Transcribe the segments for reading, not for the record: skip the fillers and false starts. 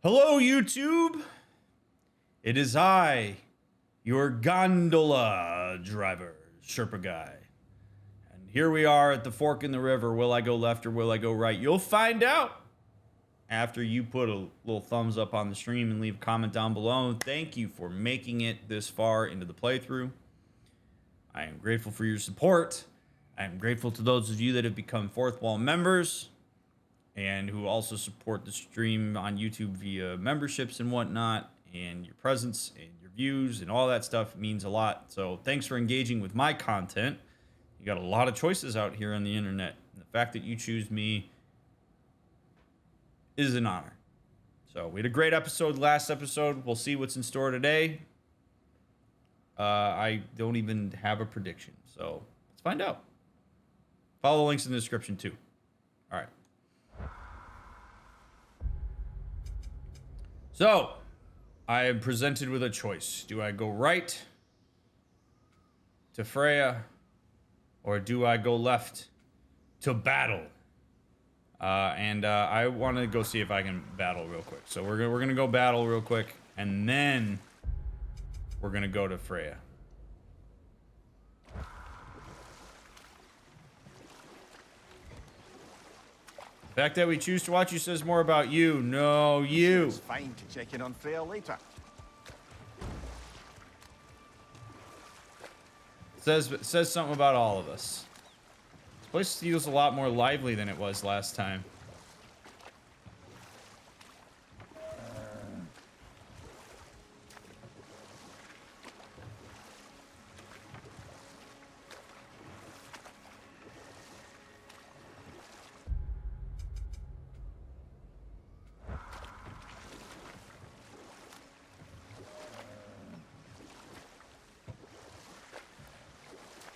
Hello, YouTube. It is I, your gondola driver, Sherpa guy. And here we are at the fork in the river. Will I go left or will I go right? You'll find out after you put a little thumbs up on the stream and leave a comment down below. Thank you for making it this far into the playthrough. I am grateful for your support. I am grateful to those of you that have become fourth wall members and who also support the stream on YouTube via memberships and whatnot, and your presence and your views and all that stuff means a lot. So thanks for engaging with my content. You got a lot of choices out here on the internet. And the fact that you choose me is an honor. So we had a great episode last episode. We'll see what's in store today. I don't even have a prediction, so let's find out. Follow the links in the description too. All right. So, I am presented with a choice. Do I go right to Freya, or do I go left to battle? I want to go see if I can battle real quick. So we're gonna go battle real quick, and then we're gonna go to Freya. The fact that we choose to watch you says more about you. No, you. It's fine to check in on Freya later. It says something about all of us. This place feels a lot more lively than it was last time.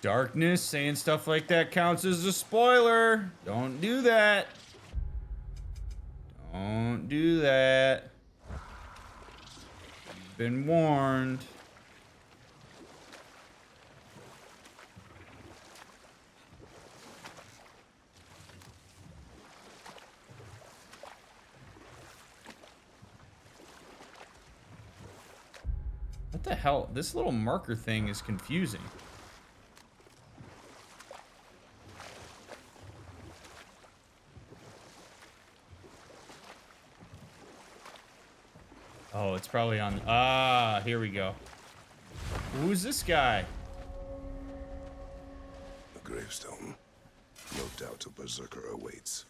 Darkness, saying stuff like that counts as a spoiler. Don't do that. Don't do that. You've been warned. What the hell? This little marker thing is confusing. Oh, it's probably on. Ah, here we go. Who's this guy? A gravestone. No doubt a berserker awaits.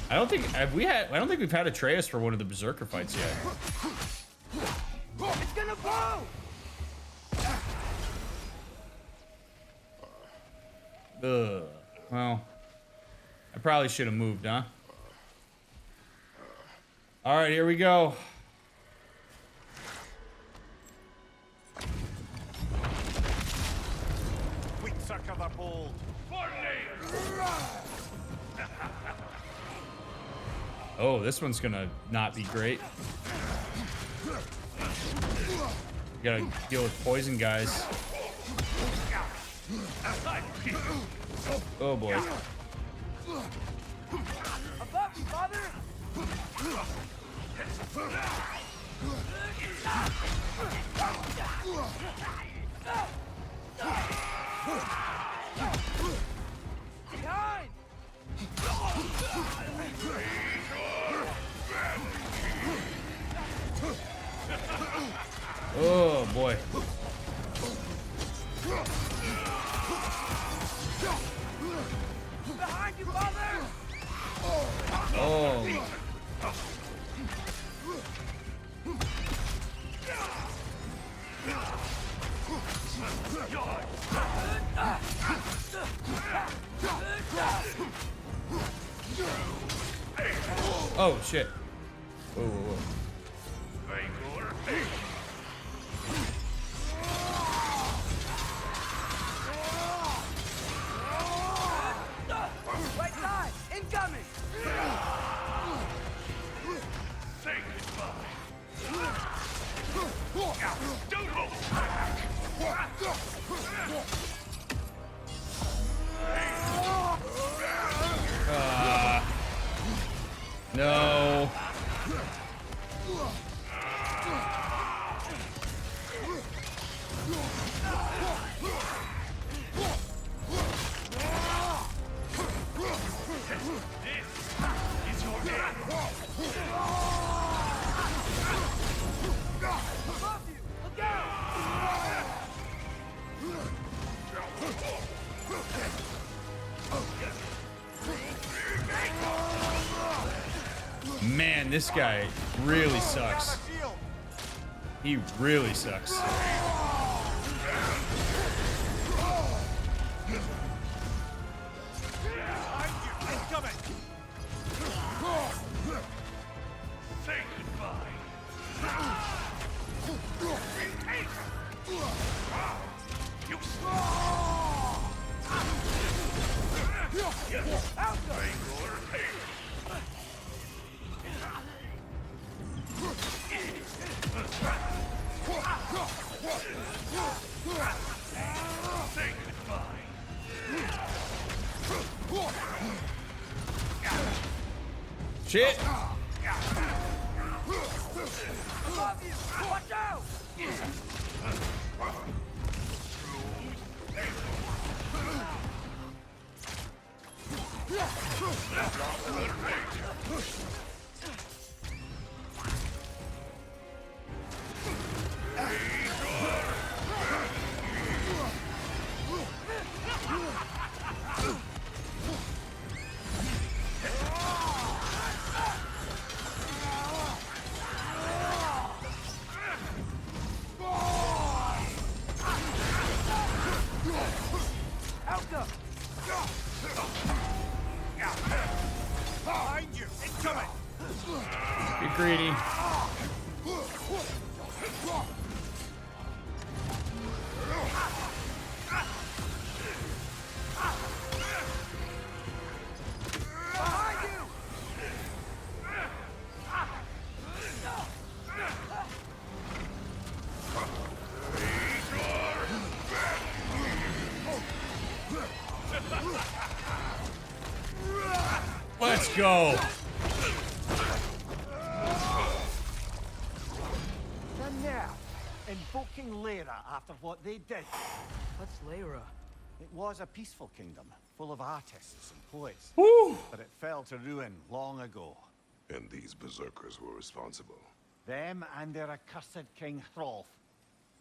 I don't think we've had Atreus for one of the berserker fights yet. It's gonna blow! Ugh. Well, I probably should have moved, huh? All right, here we go. Quick sucker the bold. Oh, this one's gonna not be great. You gotta deal with poison guys. Oh boy. Above you, father! Behind! Oh boy. Behind you, father! Oh. Oh shit. Whoa, whoa, whoa. Right side! Incoming! Say goodbye. Don't hold back. No. It's your day. Above you! Look out! Man, this guy really sucks. Grab a shield! He really sucks. Behind you! Incoming! Say goodbye. You say goodbye. Shit. Above you! Watch out! Alka! Behind you! Incoming! Be greedy. Behind you! Let's go. The nerve! Invoking Lyra after what they did. What's Lyra? It was a peaceful kingdom, full of artists and poets. Woo. But it fell to ruin long ago. And these berserkers were responsible. Them and their accursed King Hrolf.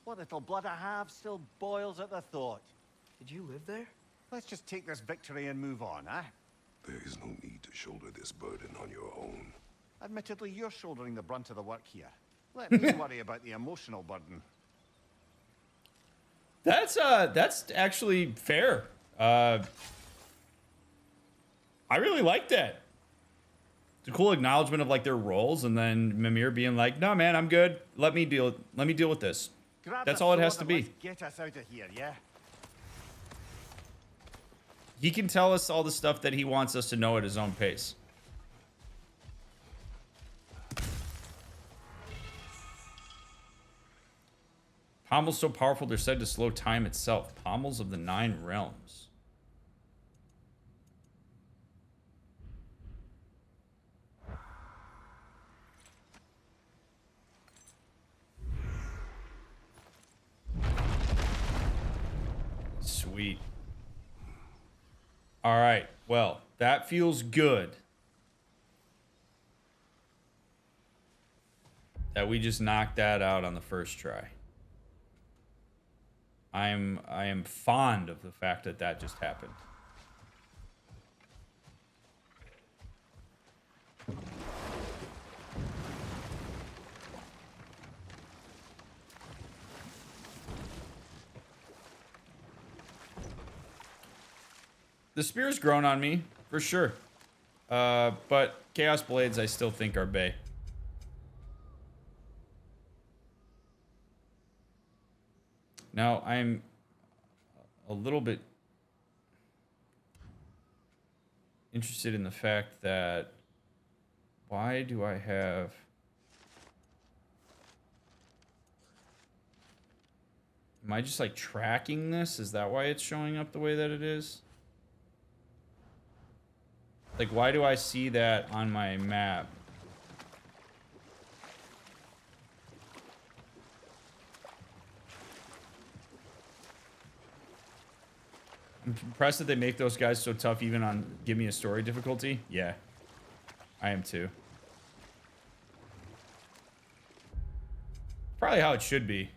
What little blood I have still boils at the thought. Did you live there? Let's just take this victory and move on, eh? There is no need to shoulder this burden on your own. Admittedly, you're shouldering the brunt of the work here. Let me worry about the emotional burden. That's actually fair. I really like that. It's a cool acknowledgement of like their roles, and then Mimir being like, "No, man, I'm good. Let me deal with this." Grab That's the all it has sword to and be. let's get us out of here, yeah? He can tell us all the stuff that he wants us to know at his own pace. Pommels so powerful they're said to slow time itself. Pommels of the 9 realms. Sweet. All right. Well, that feels good. That we just knocked that out on the first try. I am fond of the fact that that just happened. The spear's grown on me, for sure. But Chaos Blades I still think are bae. Now, I'm a little bit interested in the fact that why do I have... Am I just like tracking this? Is that why it's showing up the way that it is? Like, why do I see that on my map? I'm impressed that they make those guys so tough even on give me a story difficulty. Yeah, I am too. Probably how it should be.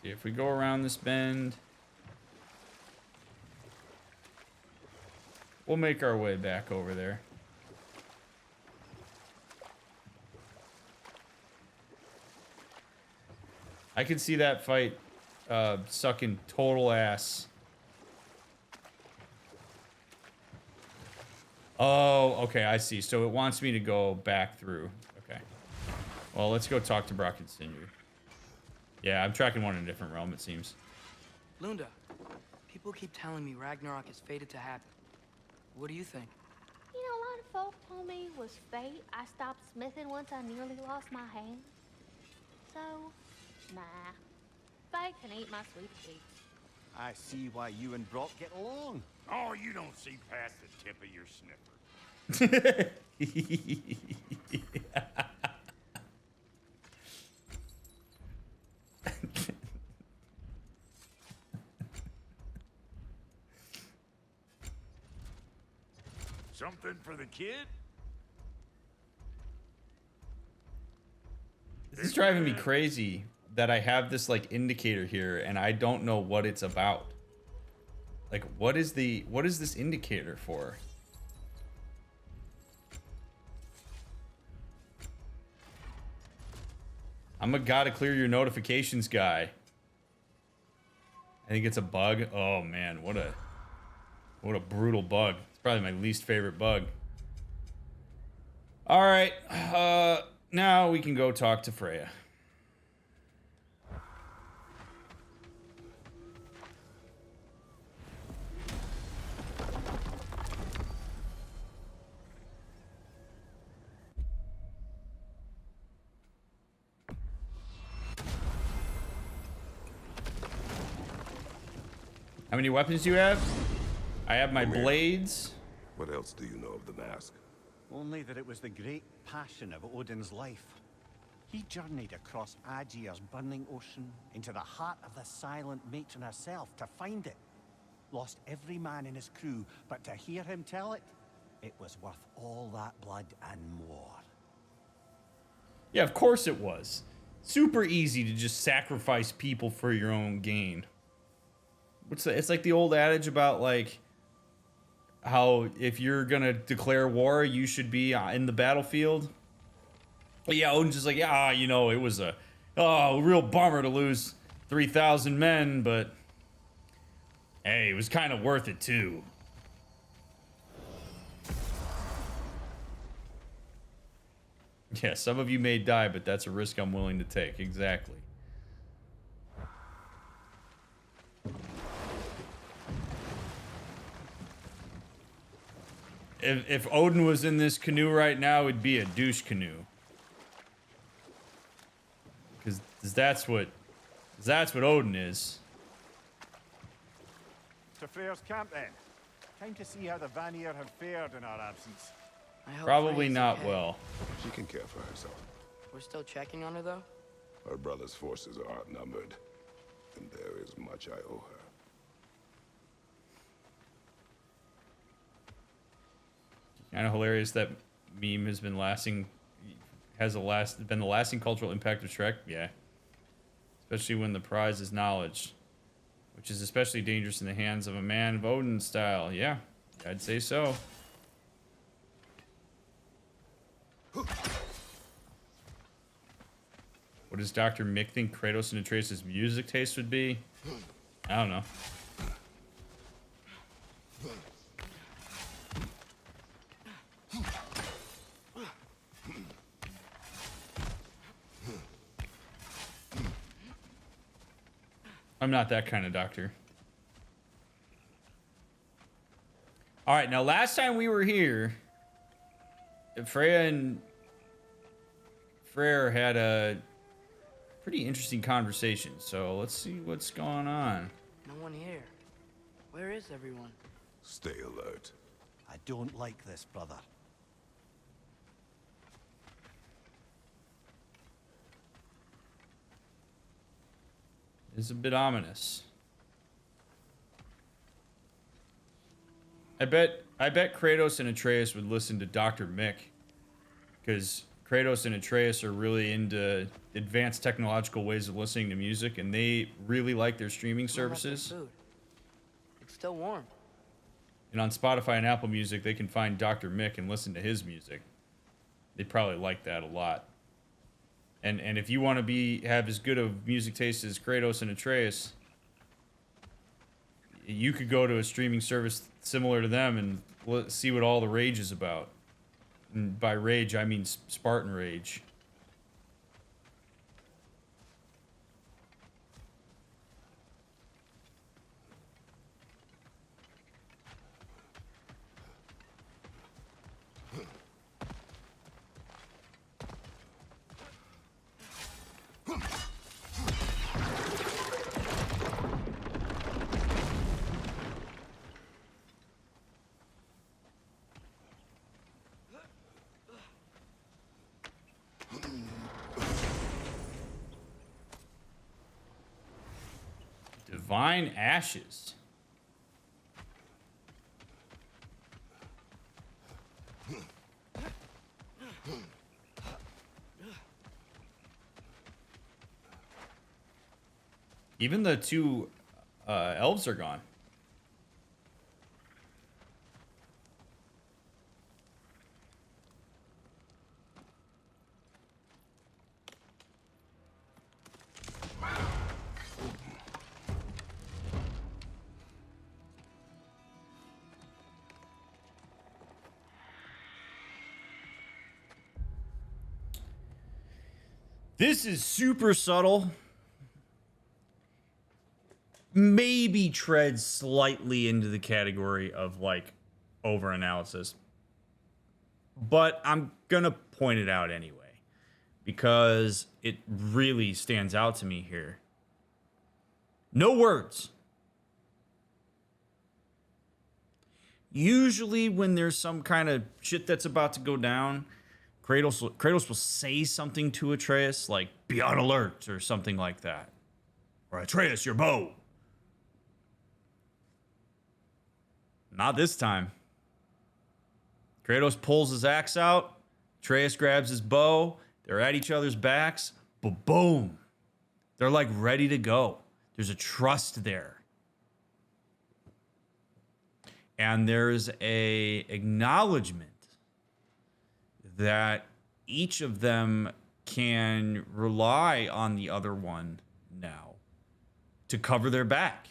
If we go around this bend, we'll make our way back over there. I can see that fight sucking total ass. Oh, okay, I see. So it wants me to go back through. Okay. Well, let's go talk to Brock and Sindri. Yeah, I'm tracking one in a different realm, it seems. Lunda, people keep telling me Ragnarok is fated to happen. What do you think? You know, a lot of folk told me it was fate. I stopped smithing once I nearly lost my hand. So, nah. Fate can eat my sweet cheeks. I see why you and Brock get along. Oh, you don't see past the tip of your sniffer. Something for the kid? This is driving me crazy that I have this like indicator here and I don't know what it's about. Like, what is this indicator for? I'm a gotta clear your notifications guy. I think it's a bug. Oh man, what a brutal bug. It's probably my least favorite bug. All right, now we can go talk to Freya. How many weapons do you have? I have my blades. What else do you know of the mask? Only that it was the great passion of Odin's life. He journeyed across Aegir's burning ocean into the heart of the silent matron herself to find it. Lost every man in his crew, but to hear him tell it, it was worth all that blood and more. Yeah, of course it was. Super easy to just sacrifice people for your own gain. It's like the old adage about like how if you're gonna declare war, you should be in the battlefield. But yeah, Odin's just like, yeah, you know, it was a real bummer to lose 3,000 men, but hey, it was kind of worth it too. Yeah, some of you may die, but that's a risk I'm willing to take. Exactly. If Odin was in this canoe right now, it'd be a douche canoe. Because that's what Odin is. To Freyr's camp then. Time to see how the Vanir have fared in our absence. I hope Probably Freya's not okay. well. She can care for herself. We're still checking on her, though? Her brother's forces are outnumbered, and there is much I owe her. Kind of hilarious that meme has been lasting, been the lasting cultural impact of Shrek. Yeah, especially when the prize is knowledge, which is especially dangerous in the hands of a man of Odin's style. Yeah, I'd say so. What does Dr. Mick think Kratos and Atreus' music taste would be? I don't know. I'm not that kind of doctor. All right, now last time we were here, Freya Freyr had a pretty interesting conversation. So let's see what's going on. No one here. Where is everyone? Stay alert. I don't like this, brother. It's a bit ominous. I bet Kratos and Atreus would listen to DrMick, because Kratos and Atreus are really into advanced technological ways of listening to music, and they really like their streaming services. Food. It's still warm. And on Spotify and Apple Music, they can find DrMick and listen to his music. They'd probably like that a lot. And if you want to have as good of music taste as Kratos and Atreus, you could go to a streaming service similar to them and see what all the rage is about. And by rage, I mean Spartan rage. Divine ashes. Even the two elves are gone. This is super subtle. Maybe treads slightly into the category of like over-analysis. But I'm gonna point it out anyway, because it really stands out to me here. No words. Usually when there's some kind of shit that's about to go down, Kratos will say something to Atreus, like, be on alert, or something like that. Or, Atreus, your bow. Not this time. Kratos pulls his axe out. Atreus grabs his bow. They're at each other's backs. But boom. They're like ready to go. There's a trust there. And there's a acknowledgement that each of them can rely on the other one now to cover their back.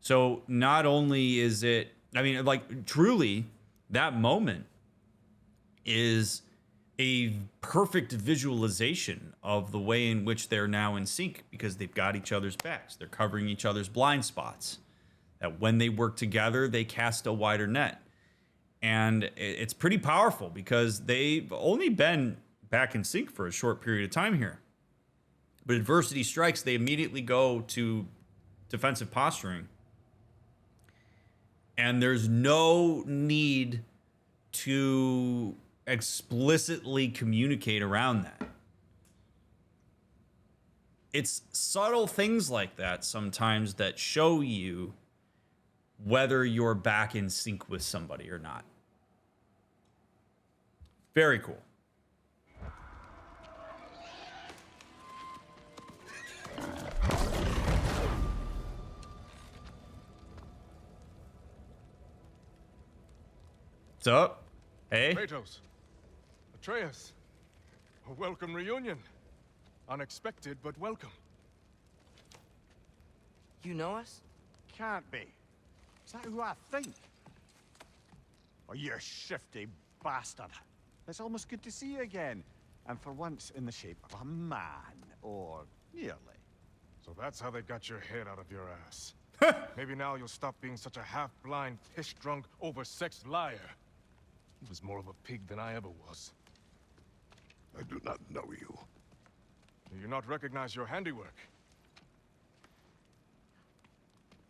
So not only is it, I mean, like, truly, that moment is a perfect visualization of the way in which they're now in sync, because they've got each other's backs. They're covering each other's blind spots. That when they work together, they cast a wider net. And it's pretty powerful, because they've only been back in sync for a short period of time here. But adversity strikes, they immediately go to defensive posturing. And there's no need to explicitly communicate around that. It's subtle things like that sometimes that show you whether you're back in sync with somebody or not. Very cool. What's up? Hey? Kratos. Atreus. A welcome reunion. Unexpected, but welcome. You know us? Can't be. Is that who I think? Oh, you shifty bastard. It's almost good to see you again. And for once in the shape of a man, or nearly. So that's how they got your head out of your ass. Maybe now you'll stop being such a half-blind, piss-drunk, oversexed liar. He was more of a pig than I ever was. I do not know you. Do you not recognize your handiwork?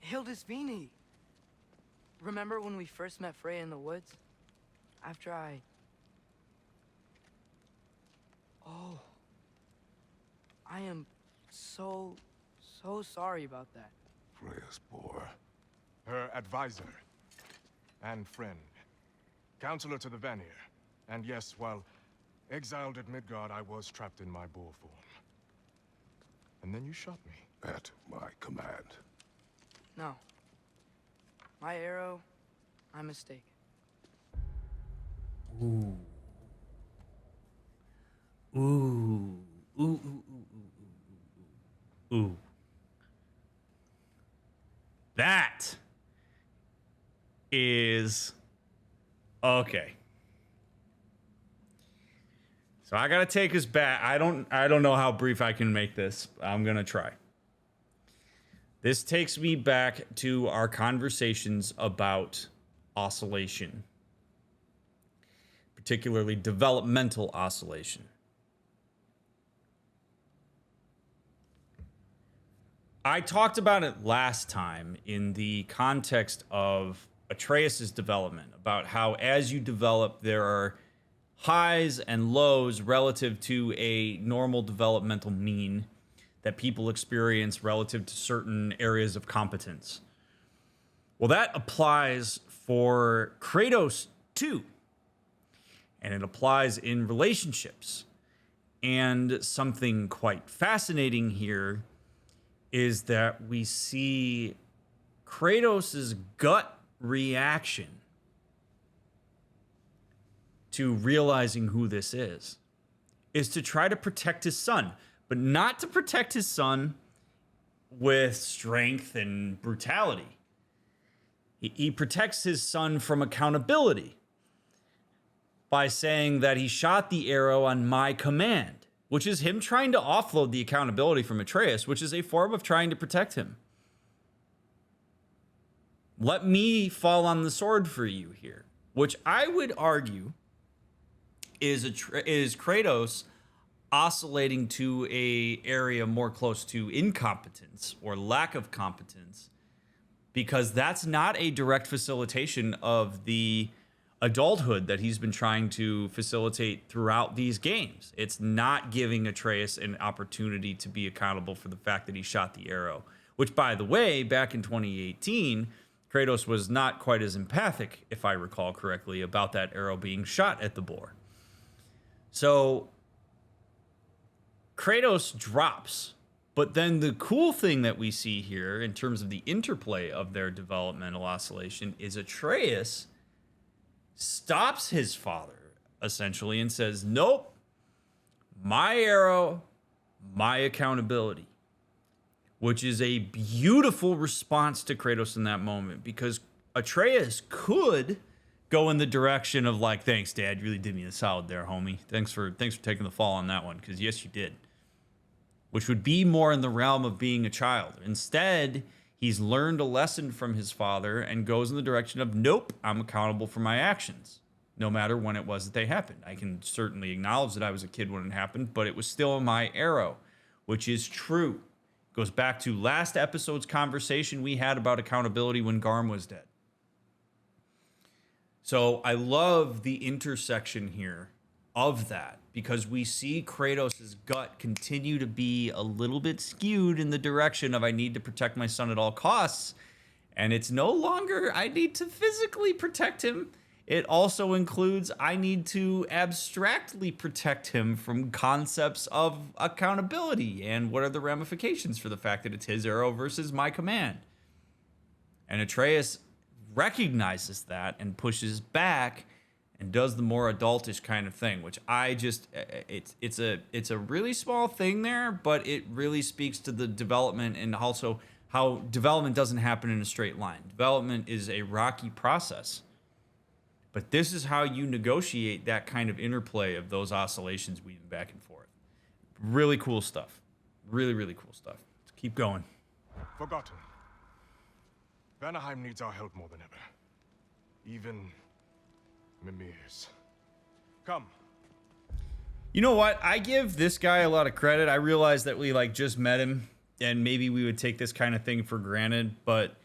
Hildisvini. Remember when we first met Freya in the woods? After I... Oh. I am so sorry about that. Freya's poor. Her advisor. And friend. Counselor to the Vanir. And yes, while exiled at Midgard, I was trapped in my boar form. And then you shot me. At my command. No. My arrow, my mistake. Ooh. Ooh. Ooh, ooh, ooh, ooh, ooh. Ooh. That is okay. So I gotta take us back. I don't know how brief I can make this. I'm gonna try. This takes me back to our conversations about oscillation, particularly developmental oscillation. I talked about it last time in the context of Atreus's development, about how as you develop, there are highs and lows relative to a normal developmental mean that people experience relative to certain areas of competence. Well, that applies for Kratos too. And it applies in relationships. And something quite fascinating here is that we see Kratos' gut reaction to realizing who this is to try to protect his son, but not to protect his son with strength and brutality. He protects his son from accountability by saying that he shot the arrow on my command, which is him trying to offload the accountability from Atreus, which is a form of trying to protect him. Let me fall on the sword for you here, which I would argue is Kratos oscillating to a area more close to incompetence or lack of competence, because that's not a direct facilitation of the adulthood that he's been trying to facilitate throughout these games. It's not giving Atreus an opportunity to be accountable for the fact that he shot the arrow, which, by the way, back in 2018, Kratos was not quite as empathic, if I recall correctly, about that arrow being shot at the boar. So Kratos drops, but then the cool thing that we see here in terms of the interplay of their developmental oscillation is Atreus stops his father essentially and says, nope, my arrow, my accountability, which is a beautiful response to Kratos in that moment, because Atreus could go in the direction of like, thanks, Dad, you really did me a solid there, homie. Thanks for taking the fall on that one, because yes, you did. Which would be more in the realm of being a child. Instead, he's learned a lesson from his father and goes in the direction of, nope, I'm accountable for my actions, no matter when it was that they happened. I can certainly acknowledge that I was a kid when it happened, but it was still my arrow, which is true. Goes back to last episode's conversation we had about accountability when Garm was dead. So I love the intersection here of that, because we see Kratos' gut continue to be a little bit skewed in the direction of I need to protect my son at all costs. And it's no longer I need to physically protect him. It also includes I need to abstractly protect him from concepts of accountability and what are the ramifications for the fact that it's his arrow versus my command. And Atreus recognizes that and pushes back and does the more adultish kind of thing, which I just, it's a really small thing there, but it really speaks to the development and also how development doesn't happen in a straight line. Development is a rocky process, but this is how you negotiate that kind of interplay of those oscillations weaving back and forth. Really cool stuff. Really, really cool stuff. Let's keep going. Forgotten. Vanaheim needs our help more than ever. Even Mimir's. Come. You know what? I give this guy a lot of credit. I realize that we like just met him and maybe we would take this kind of thing for granted, but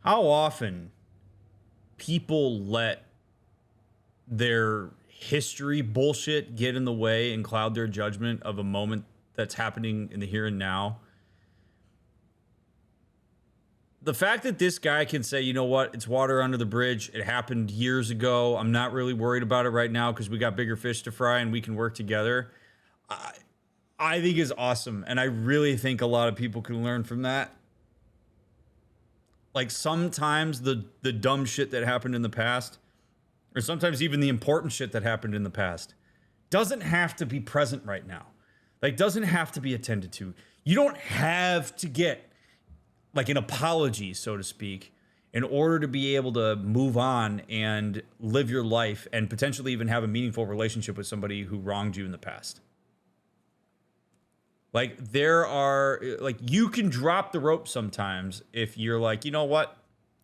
how often people let their history bullshit get in the way and cloud their judgment of a moment that's happening in the here and now. The fact that this guy can say, you know what, it's water under the bridge. It happened years ago. I'm not really worried about it right now because we got bigger fish to fry and we can work together. I think is awesome. And I really think a lot of people can learn from that. Like sometimes the dumb shit that happened in the past, or sometimes even the important shit that happened in the past, doesn't have to be present right now. Like doesn't have to be attended to. You don't have to get like an apology, so to speak, in order to be able to move on and live your life and potentially even have a meaningful relationship with somebody who wronged you in the past. Like there are, like you can drop the rope sometimes if you're like, you know what,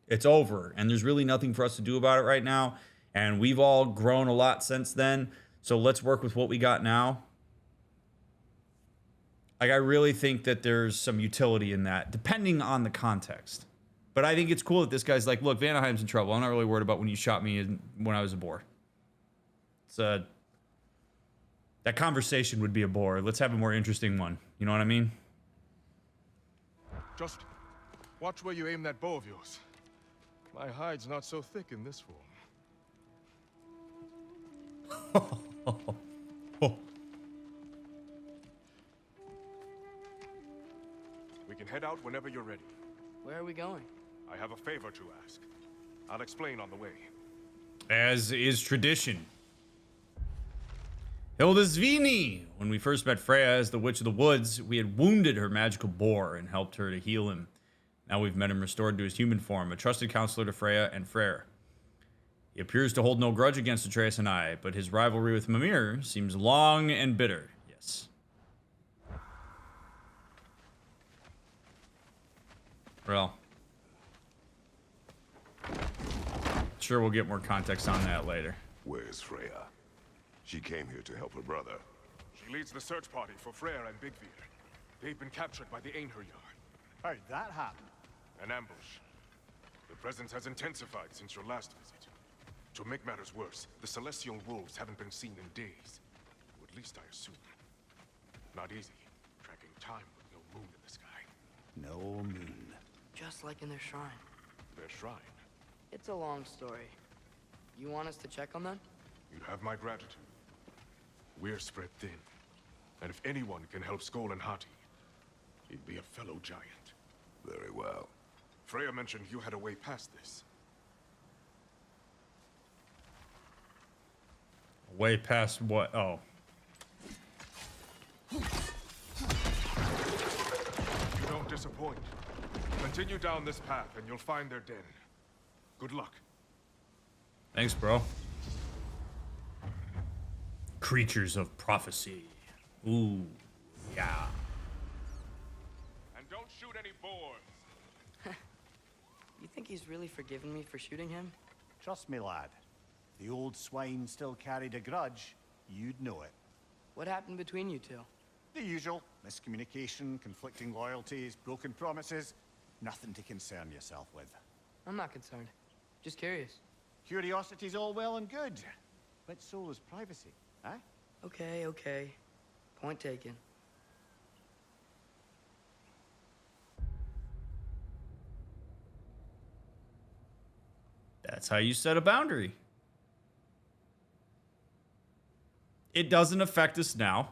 it's over and there's really nothing for us to do about it right now. And we've all grown a lot since then. So let's work with what we got now. Like, I really think that there's some utility in that, depending on the context. But I think it's cool that this guy's like, look, Vanaheim's in trouble. I'm not really worried about when you shot me when I was a boar. It's that conversation would be a bore. Let's have a more interesting one. You know what I mean? Just watch where you aim that bow of yours. My hide's not so thick in this form. We can head out whenever you're ready. Where are we going? I have a favor to ask. I'll explain on the way. As is tradition. Hildisvini! When we first met Freya as the Witch of the Woods, we had wounded her magical boar and helped her to heal him. Now we've met him restored to his human form, a trusted counselor to Freya and Freyr. He appears to hold no grudge against Atreus and I, but his rivalry with Mimir seems long and bitter. Yes. Well, sure we'll get more context on that later. Where's Freya? She came here to help her brother. She leads the search party for Freyr and Bigvir. They've been captured by the Einherjar. How'd that happen? An ambush. The presence has intensified since your last visit. To make matters worse, the celestial wolves haven't been seen in days. Or at least I assume. Not easy, tracking time with no moon in the sky. No moon. Just like in their shrine. Their shrine. It's a long story. You want us to check on them? You have my gratitude. We're spread thin. And if anyone can help Skoll and Hati, he'd be a fellow giant. Very well. Freya mentioned you had a way past this. Way past what? Oh. You don't disappoint. Continue down this path and you'll find their den. Good luck. Thanks, bro. Creatures of prophecy. Ooh, yeah. And don't shoot any boars. You think he's really forgiven me for shooting him? Trust me, lad. If the old swine still carried a grudge, you'd know it. What happened between you two? The usual. Miscommunication, conflicting loyalties, broken promises. Nothing to concern yourself with. I'm not concerned. Just curious. Curiosity's all well and good. But so is privacy, eh? Okay, okay. Point taken. That's how you set a boundary. It doesn't affect us now.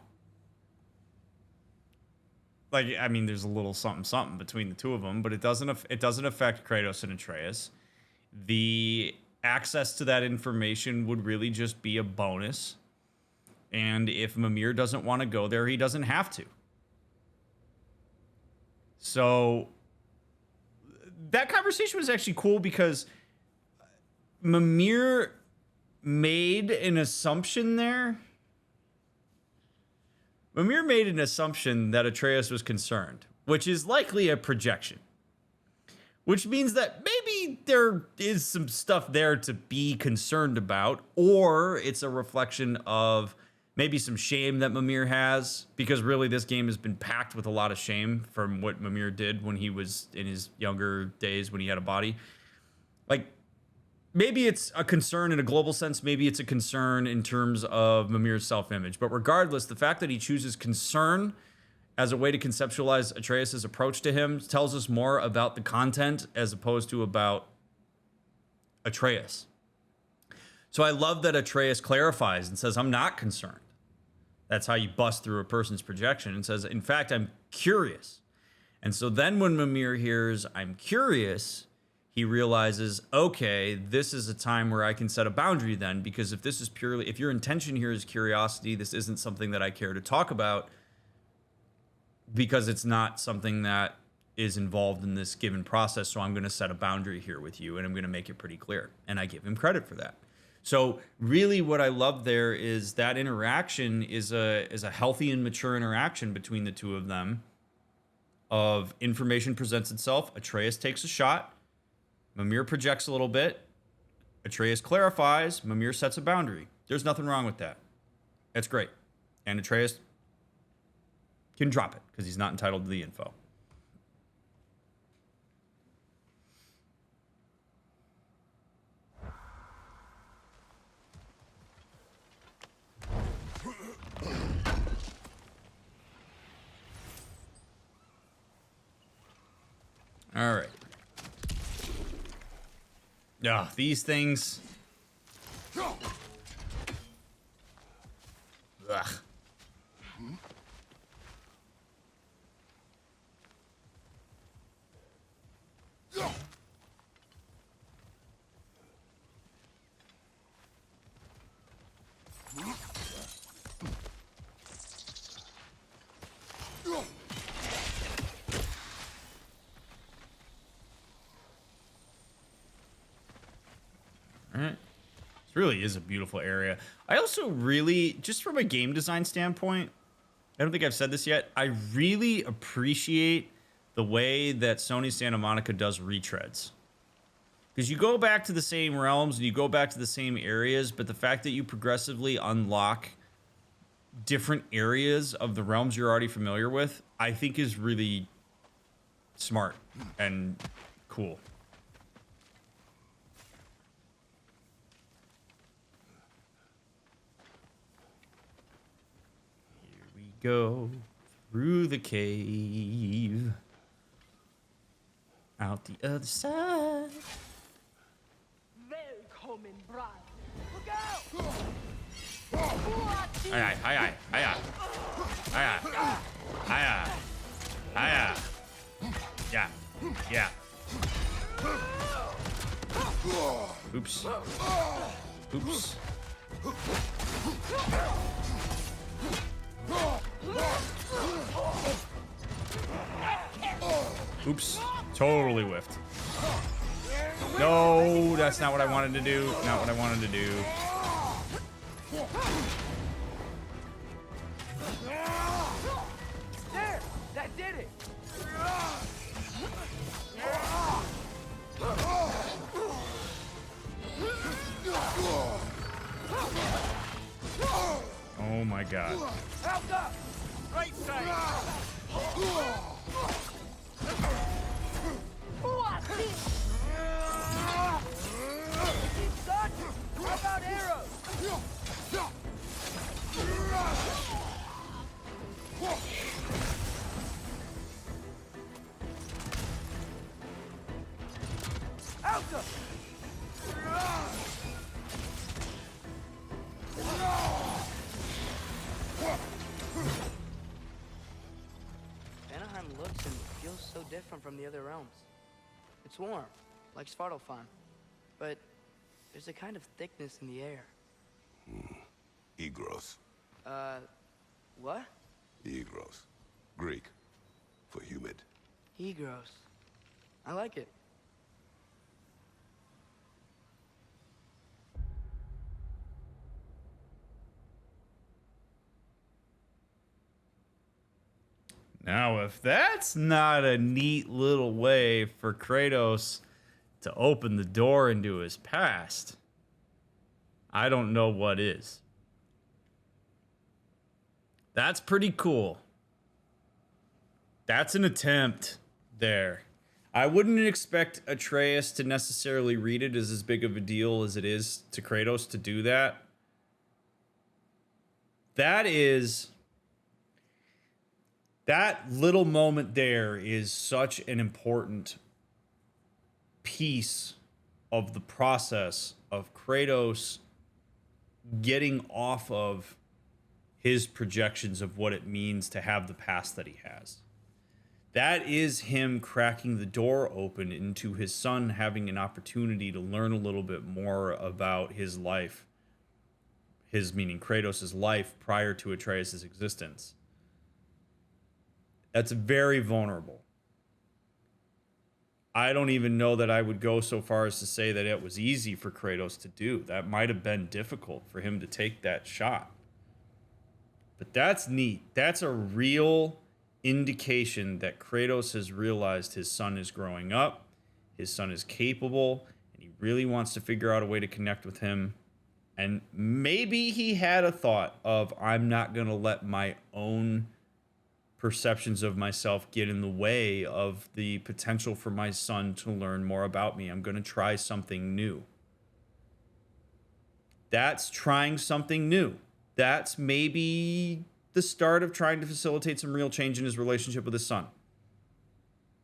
Like, I mean, there's a little something between the two of them, but it doesn't affect Kratos and Atreus. The access to that information would really just be a bonus. And if Mimir doesn't want to go there, he doesn't have to. So that conversation was actually cool because Mimir made an assumption there. Mimir made an assumption that Atreus was concerned, which is likely a projection. which means that maybe there is some stuff there to be concerned about, or it's a reflection of maybe some shame that Mimir has, because really this game has been packed with a lot of shame from what Mimir did when he was in his younger days when he had a body. Like, maybe it's a concern in a global sense, maybe it's a concern in terms of Mimir's self-image, but regardless, the fact that he chooses concern as a way to conceptualize Atreus' approach to him tells us more about the content as opposed to about Atreus. So I love that Atreus clarifies and says, I'm not concerned. That's how you bust through a person's projection, and says, in fact, I'm curious. And so then when Mimir hears, I'm curious, he realizes, okay, this is a time where I can set a boundary then, because if your intention here is curiosity, this isn't something that I care to talk about, because it's not something that is involved in this given process. So I'm going to set a boundary here with you, and I'm going to make it pretty clear. And I give him credit for that. So really what I love there is that interaction is a healthy and mature interaction between the two of them. Of information presents itself. Atreus takes a shot. Mimir projects a little bit. Atreus clarifies. Mimir sets a boundary. There's nothing wrong with that. That's great. And Atreus can drop it because he's not entitled to the info. All right. These things. Ugh. This really is a beautiful area. I also really, just from a game design standpoint, I don't think I've said this yet, I really appreciate the way that Sony Santa Monica does retreads. Because you go back to the same realms and you go back to the same areas, but the fact that you progressively unlock different areas of the realms you're already familiar with, I think is really smart and cool. Go through the cave, out the other side. Welcome, bride. Look out! Aye, aye, aye, aye, aye, aye, aye, yeah, yeah. Oops. Oops. Oops. Totally whiffed. No, that's not what I wanted to do. Not what I wanted to do. There! That did it! Oh my god. Help up! Right side! How about arrows? Out up! Anaheim looks and feels so different from the other realms. It's warm, like Svartalfheim, but there's a kind of thickness in the air. Egros. What? Egros. Greek. For humid. Egros. I like it. Now, if that's not a neat little way for Kratos to open the door into his past, I don't know what is. That's pretty cool. That's an attempt there. I wouldn't expect Atreus to necessarily read it as big of a deal as it is to Kratos to do that. That little moment there is such an important piece of the process of Kratos getting off of his projections of what it means to have the past that he has. That is him cracking the door open into his son having an opportunity to learn a little bit more about his life. His meaning Kratos' life prior to Atreus' existence. That's very vulnerable. I don't even know that I would go so far as to say that it was easy for Kratos to do. That might have been difficult for him to take that shot. But that's neat. That's a real indication that Kratos has realized his son is growing up, his son is capable, and he really wants to figure out a way to connect with him. And maybe he had a thought of, I'm not going to let my own perceptions of myself get in the way of the potential for my son to learn more about me. I'm going to try something new. That's trying something new. That's maybe the start of trying to facilitate some real change in his relationship with his son.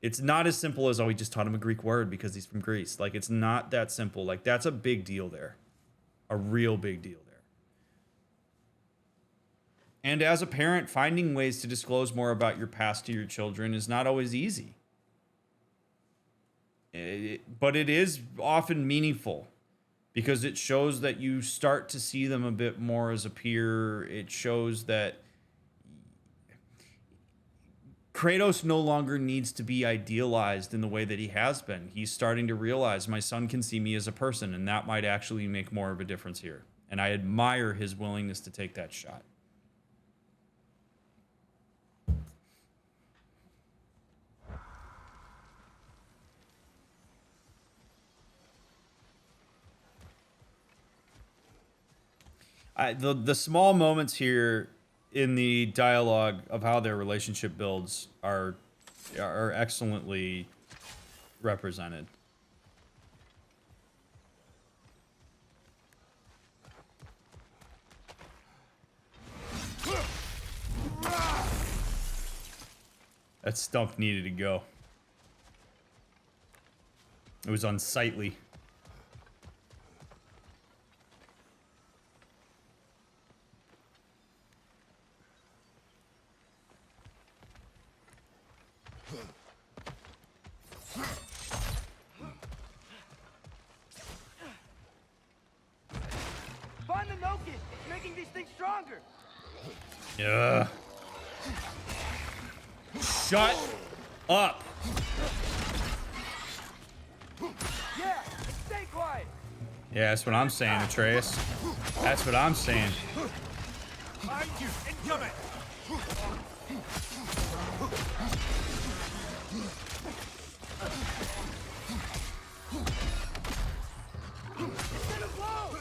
It's not as simple as, oh, he just taught him a Greek word because he's from Greece. Like, it's not that simple. Like, that's a big deal there. A real big deal there. And as a parent, finding ways to disclose more about your past to your children is not always easy. But it is often meaningful because it shows that you start to see them a bit more as a peer. It shows that Kratos no longer needs to be idealized in the way that he has been. He's starting to realize my son can see me as a person, and that might actually make more of a difference here. And I admire his willingness to take that shot. The small moments here in the dialogue of how their relationship builds are excellently represented. That stump needed to go. It was unsightly. Find the Nokin! It's making these things stronger! Yeah. Shut up. Yeah! Stay quiet! Yeah, that's what I'm saying, Atreus. That's what I'm saying. Behind you! Incoming! It's gonna blow!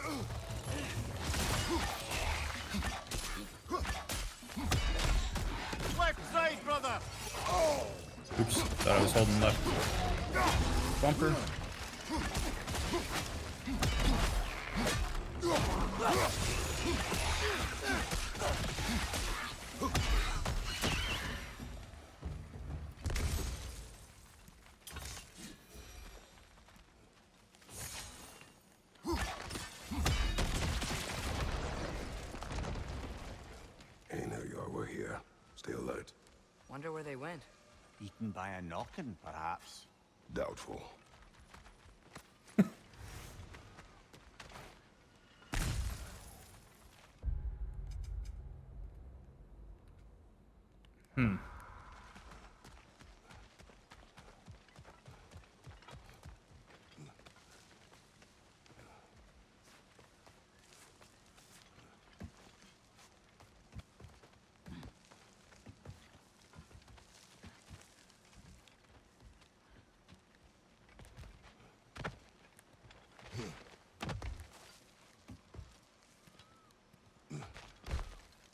Left side, brother! Oops, thought I was holding left bumper. Any know y'all were here. Stay alert. Wonder where they went. Eaten by a knocking, perhaps. Doubtful.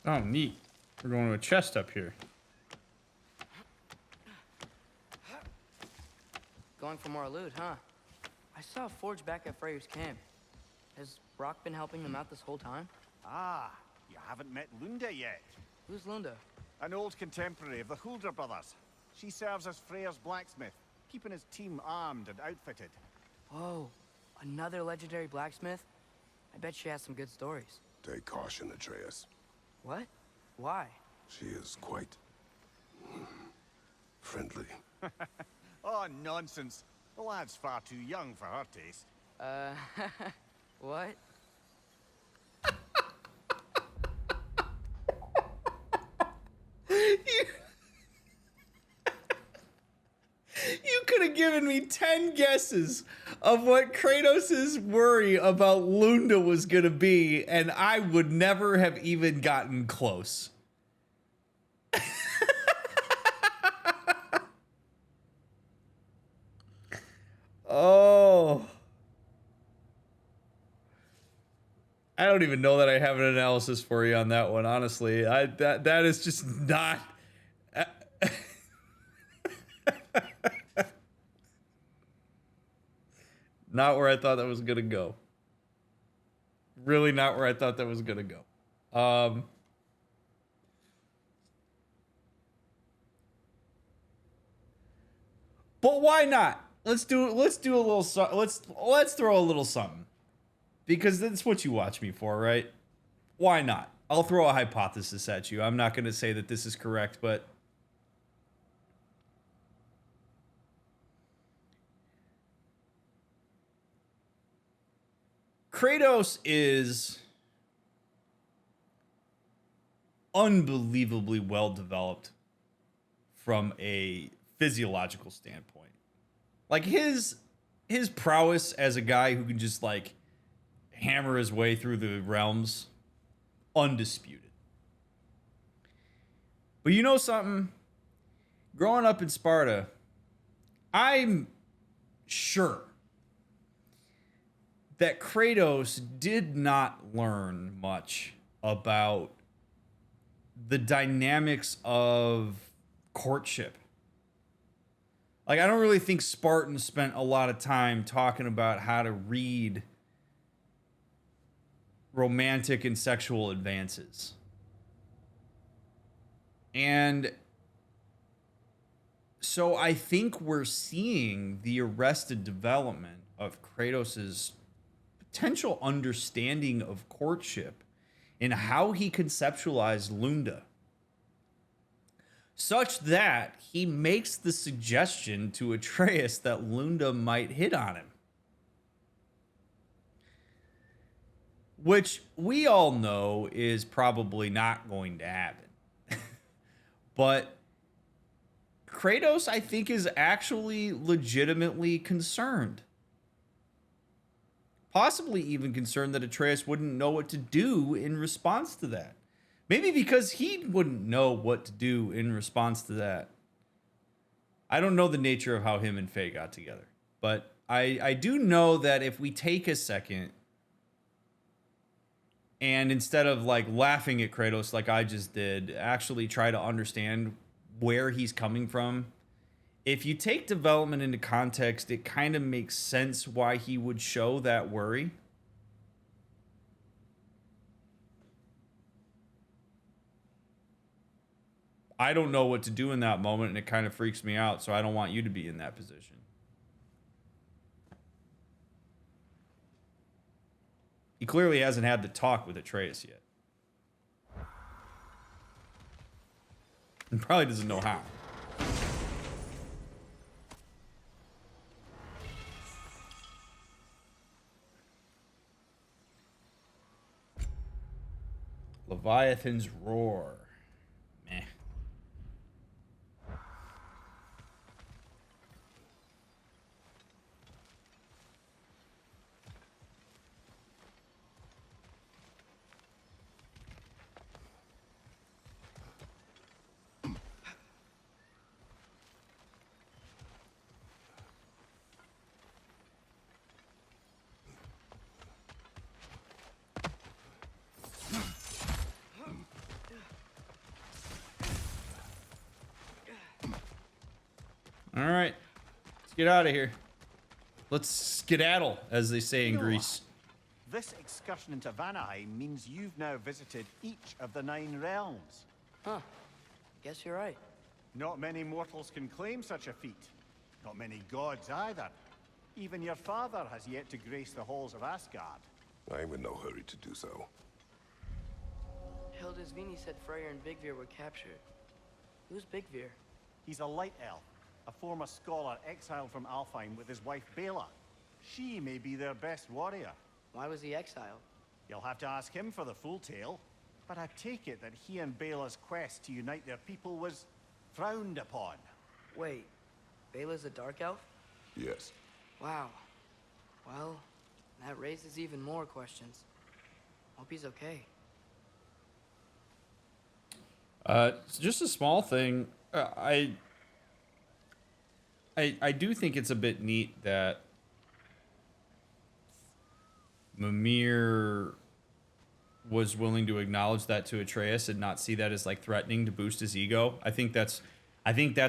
Oh, neat. We're going to a chest up here. Going for more loot, huh? I saw a forge back at Freyr's camp. Has Brock been helping them out this whole time? Ah, you haven't met Lunda yet. Who's Lunda? An old contemporary of the Hulder brothers. She serves as Freyr's blacksmith, keeping his team armed and outfitted. Whoa, another legendary blacksmith? I bet she has some good stories. Take caution, Atreus. What? Why? She is quite friendly. Oh, nonsense. The lad's far too young for her taste. What? You could have given me 10 guesses of what Kratos' worry about Lunda was going to be, and I would never have even gotten close. Oh. I don't even know that I have an analysis for you on that one, honestly. That is just not... Not where I thought that was going to go. Really not where I thought that was going to go. But why not? Let's do a little let's throw a little something. Because that's what you watch me for, right? Why not? I'll throw a hypothesis at you. I'm not going to say that this is correct, but Kratos is unbelievably well developed from a physiological standpoint. Like his prowess as a guy who can just like hammer his way through the realms, undisputed. But you know something? Growing up in Sparta, I'm sure that Kratos did not learn much about the dynamics of courtship. Like, I don't really think Spartans spent a lot of time talking about how to read romantic and sexual advances. And so I think we're seeing the arrested development of Kratos's potential understanding of courtship and how he conceptualized Lunda, such that he makes the suggestion to Atreus that Lunda might hit on him. Which we all know is probably not going to happen. But Kratos, I think, is actually legitimately concerned. Possibly even concerned that Atreus wouldn't know what to do in response to that. Maybe because he wouldn't know what to do in response to that. I don't know the nature of how him and Faye got together. But I do know that if we take a second and instead of like laughing at Kratos like I just did, actually try to understand where he's coming from. If you take development into context, it kind of makes sense why he would show that worry. I don't know what to do in that moment, and it kind of freaks me out, so I don't want you to be in that position. He clearly hasn't had the talk with Atreus yet. And probably doesn't know how. Leviathan's Roar. Meh. All right. Let's get out of here. Let's skedaddle, as they say in Greece. This excursion into Vanaheim means you've now visited each of the 9 realms. Huh. Guess you're right. Not many mortals can claim such a feat. Not many gods either. Even your father has yet to grace the halls of Asgard. I'm in no hurry to do so. Hildisvini said Freyr and Bigvir were captured. Who's Bigvir? He's a light elf, a former scholar exiled from Alfheim with his wife Bela. She may be their best warrior. Why was he exiled? You'll have to ask him for the full tale, but I take it that he and Bela's quest to unite their people was frowned upon. Wait, Bela's a dark elf? Yes. Wow. Well, that raises even more questions. Hope he's okay. It's just a small thing. I do think it's a bit neat that Mimir was willing to acknowledge that to Atreus and not see that as like threatening to boost his ego. I think that's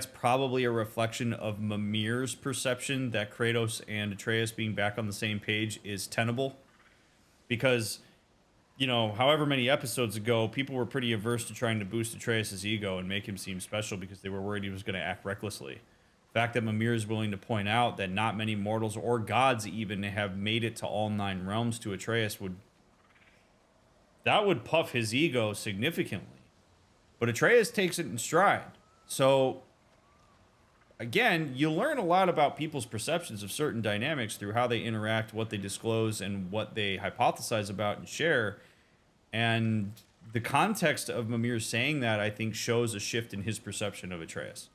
probably a reflection of Mimir's perception that Kratos and Atreus being back on the same page is tenable. Because, you know, however many episodes ago, people were pretty averse to trying to boost Atreus' ego and make him seem special because they were worried he was going to act recklessly. The fact that Mimir is willing to point out that not many mortals or gods even have made it to all 9 realms to Atreus would puff his ego significantly. But Atreus takes it in stride. So, again, you learn a lot about people's perceptions of certain dynamics through how they interact, what they disclose, and what they hypothesize about and share. And the context of Mimir saying that, I think, shows a shift in his perception of Atreus.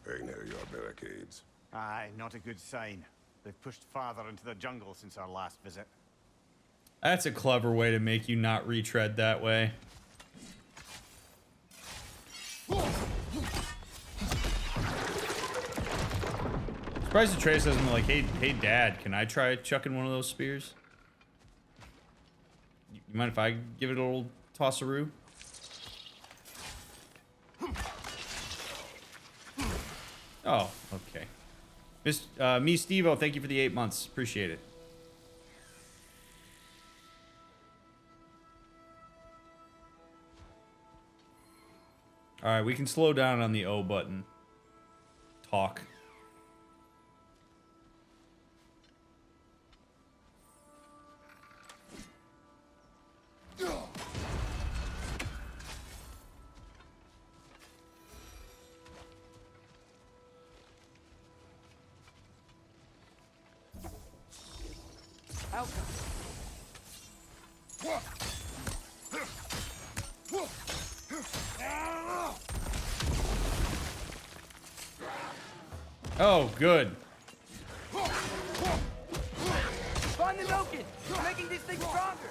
Very near your barricades. Aye, not a good sign. They've pushed farther into the jungle since our last visit. That's a clever way to make you not retread that way. Surprised Atreus hasn't been like, hey, Dad, can I try chucking one of those spears? You mind if I give it a little toss-a-roo? Oh, okay. Me, Steve-O, thank you for the 8 months. Appreciate it. All right, we can slow down on the O button. Talk. Oh, good. Find the Nokin! We're making these things stronger!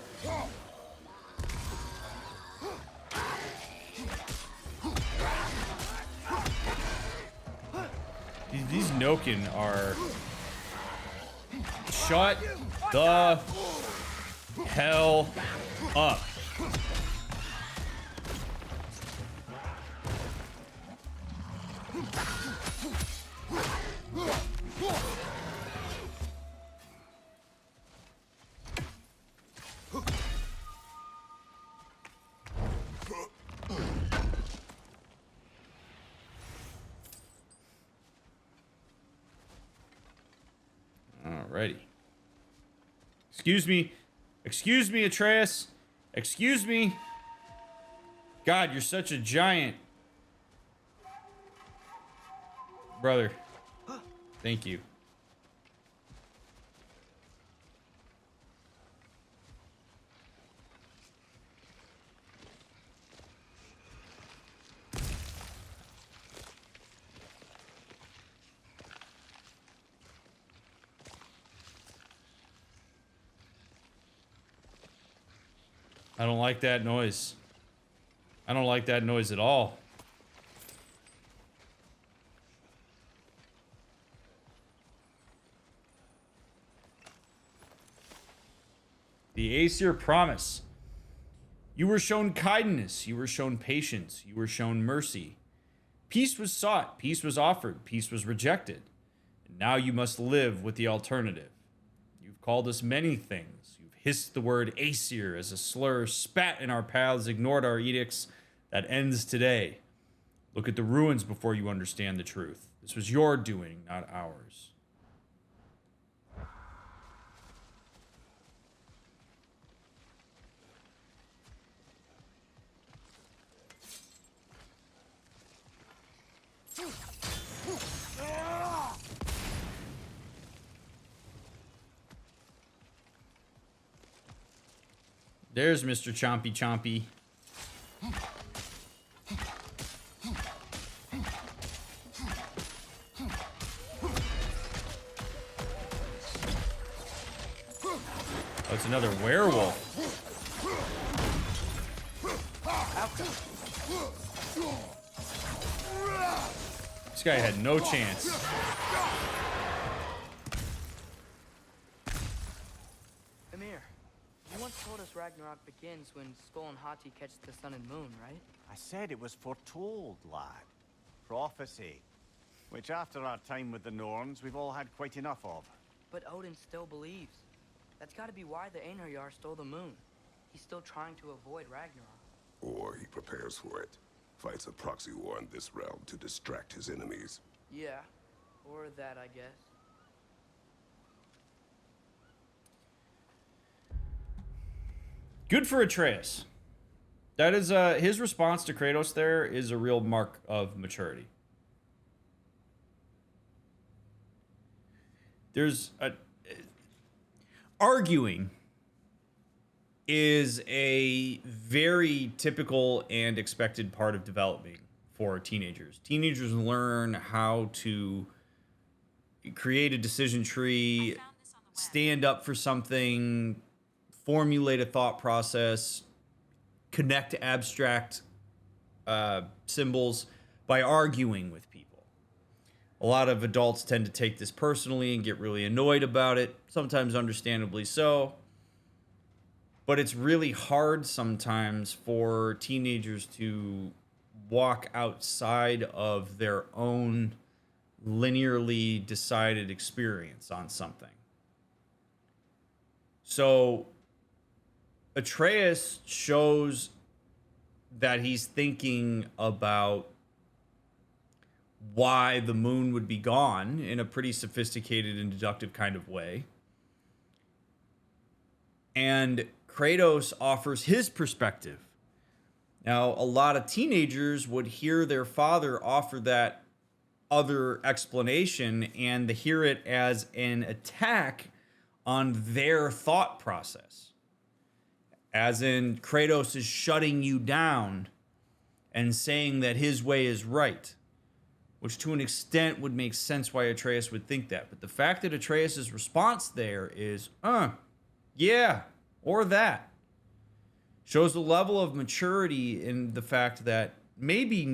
These Nokin are... Shut the hell up. Alrighty. Excuse me. Excuse me, Atreus. Excuse me. God, you're such a giant. Brother. Thank you. I don't like that noise. I don't like that noise at all. The Aesir promise. You were shown kindness. You were shown patience. You were shown mercy. Peace was sought. Peace was offered. Peace was rejected. And now you must live with the alternative. You've called us many things. You've hissed the word Aesir as a slur, spat in our paths, ignored our edicts. That ends today. Look at the ruins before you understand the truth. This was your doing, not ours. There's Mr. Chompy Chompy. Oh, it's another werewolf. This guy had no chance. Emir, you once told us Ragnarok begins when Skull and Hati catch the sun and moon, right? I said it was foretold, lad. Prophecy. Which after our time with the Norns, we've all had quite enough of. But Odin still believes. That's gotta be why the Einherjar stole the moon. He's still trying to avoid Ragnarok. Or he prepares for it. Fights a proxy war in this realm to distract his enemies. Yeah, or that, I guess. Good for Atreus. That is his response to Kratos there is a real mark of maturity. There's a arguing is a very typical and expected part of developing for teenagers. Teenagers learn how to create a decision tree, stand up for something, formulate a thought process, connect abstract symbols by arguing with people. A lot of adults tend to take this personally and get really annoyed about it, sometimes understandably so. But it's really hard sometimes for teenagers to walk outside of their own linearly decided experience on something. So Atreus shows that he's thinking about why the moon would be gone in a pretty sophisticated and deductive kind of way. And Kratos offers his perspective. Now, a lot of teenagers would hear their father offer that other explanation and they hear it as an attack on their thought process. As in, Kratos is shutting you down and saying that his way is right, which to an extent would make sense why Atreus would think that. But the fact that Atreus' response there is, yeah, or that, shows a level of maturity in the fact that maybe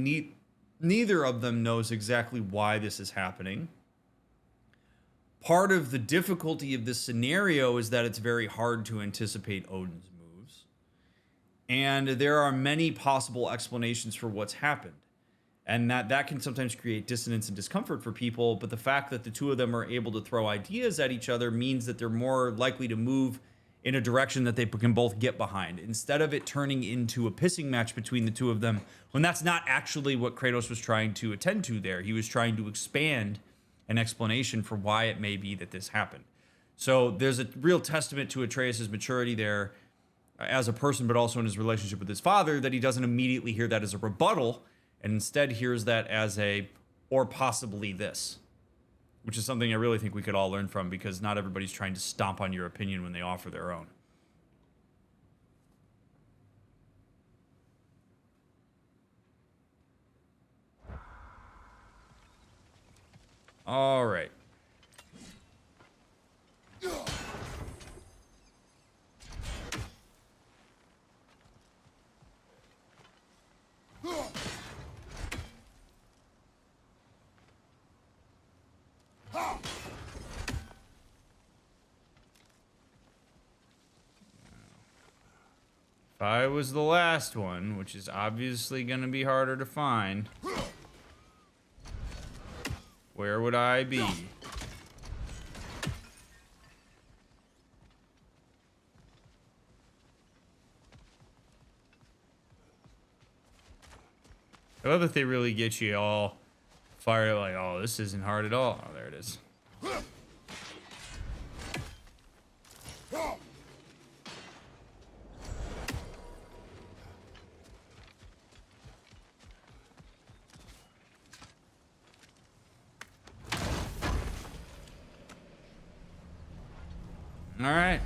neither of them knows exactly why this is happening. Part of the difficulty of this scenario is that it's very hard to anticipate Odin's moves. And there are many possible explanations for what's happened. And that can sometimes create dissonance and discomfort for people. But the fact that the two of them are able to throw ideas at each other means that they're more likely to move in a direction that they can both get behind, instead of it turning into a pissing match between the two of them, when that's not actually what Kratos was trying to attend to there. He was trying to expand an explanation for why it may be that this happened. So there's a real testament to Atreus' maturity there as a person, but also in his relationship with his father, that he doesn't immediately hear that as a rebuttal, and instead hears that as a, or possibly this, which is something I really think we could all learn from, because not everybody's trying to stomp on your opinion when they offer their own. All right. If I was the last one, which is obviously going to be harder to find, where would I be? I love that they really get you all fired up like, oh, this isn't hard at all. Oh, there it is. All right.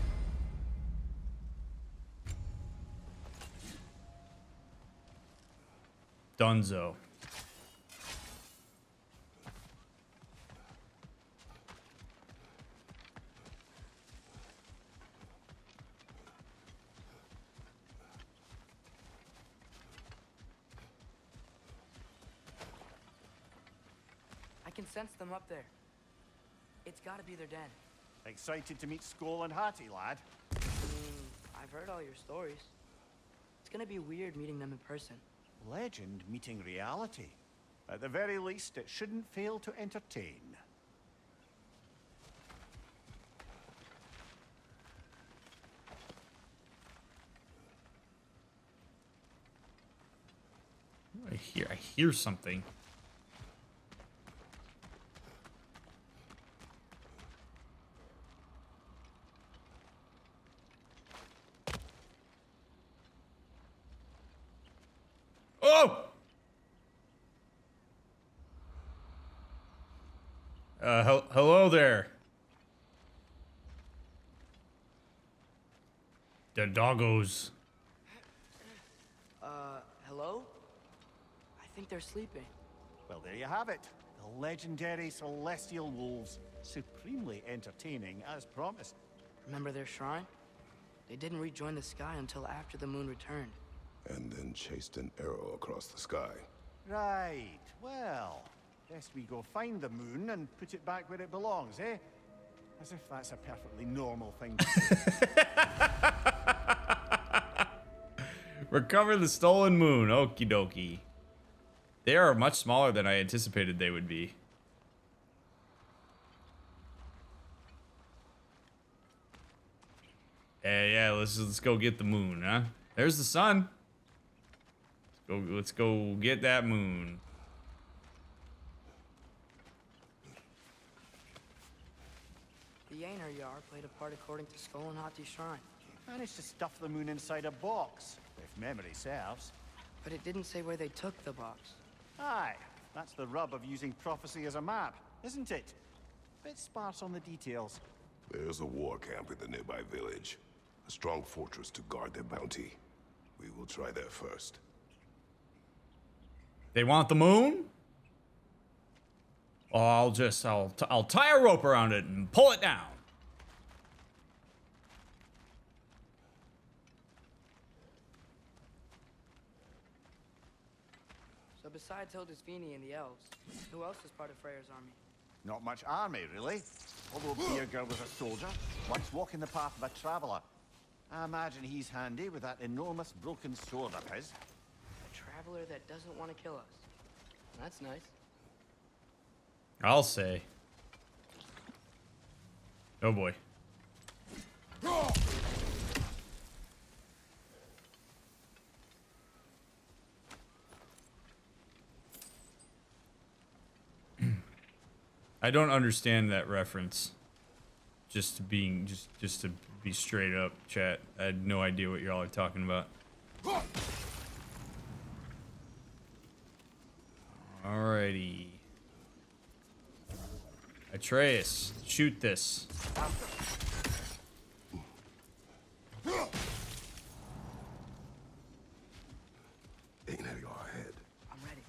Dunzo. I can sense them up there. It's gotta be their den. Excited to meet Skoll and Hattie, lad? I mean, I've heard all your stories. It's gonna be weird meeting them in person. Legend meeting reality. At the very least, it shouldn't fail to entertain. I hear something. Oh! Hello there. The doggos. Hello? I think they're sleeping. Well, there you have it. The legendary celestial wolves. Supremely entertaining, as promised. Remember their shrine? They didn't rejoin the sky until after the moon returned. And then chased an arrow across the sky. Right. Well, best we go find the moon and put it back where it belongs, eh? As if that's a perfectly normal thing to say. Recover the stolen moon. Okie dokie. They are much smaller than I anticipated they would be. Yeah, let's go get the moon, huh? There's the sun. Let's go get that moon. The Yanar Yar played a part according to Skoll and Hattie's shrine. Managed to stuff the moon inside a box, if memory serves. But it didn't say where they took the box. Aye, that's the rub of using prophecy as a map, isn't it? Bit sparse on the details. There's a war camp in the nearby village. A strong fortress to guard their bounty. We will try there first. They want the moon? Oh, I'll tie a rope around it and pull it down. So besides Hildisvini and the elves, who else is part of Freyr's army? Not much army, really. Although Midgard was a soldier, once walking the path of a traveler. I imagine he's handy with that enormous broken sword of his. A traveler that doesn't want to kill us. That's nice. I'll say. Oh boy. I don't understand that reference. Just to be straight up, chat. I had no idea what y'all are talking about. Alrighty. Atreus, shoot this. I'm ready.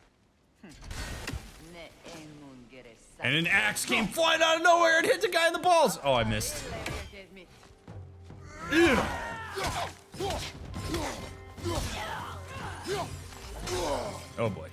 And an axe came flying out of nowhere and hit the guy in the balls. Oh, I missed. Ugh. Oh boy.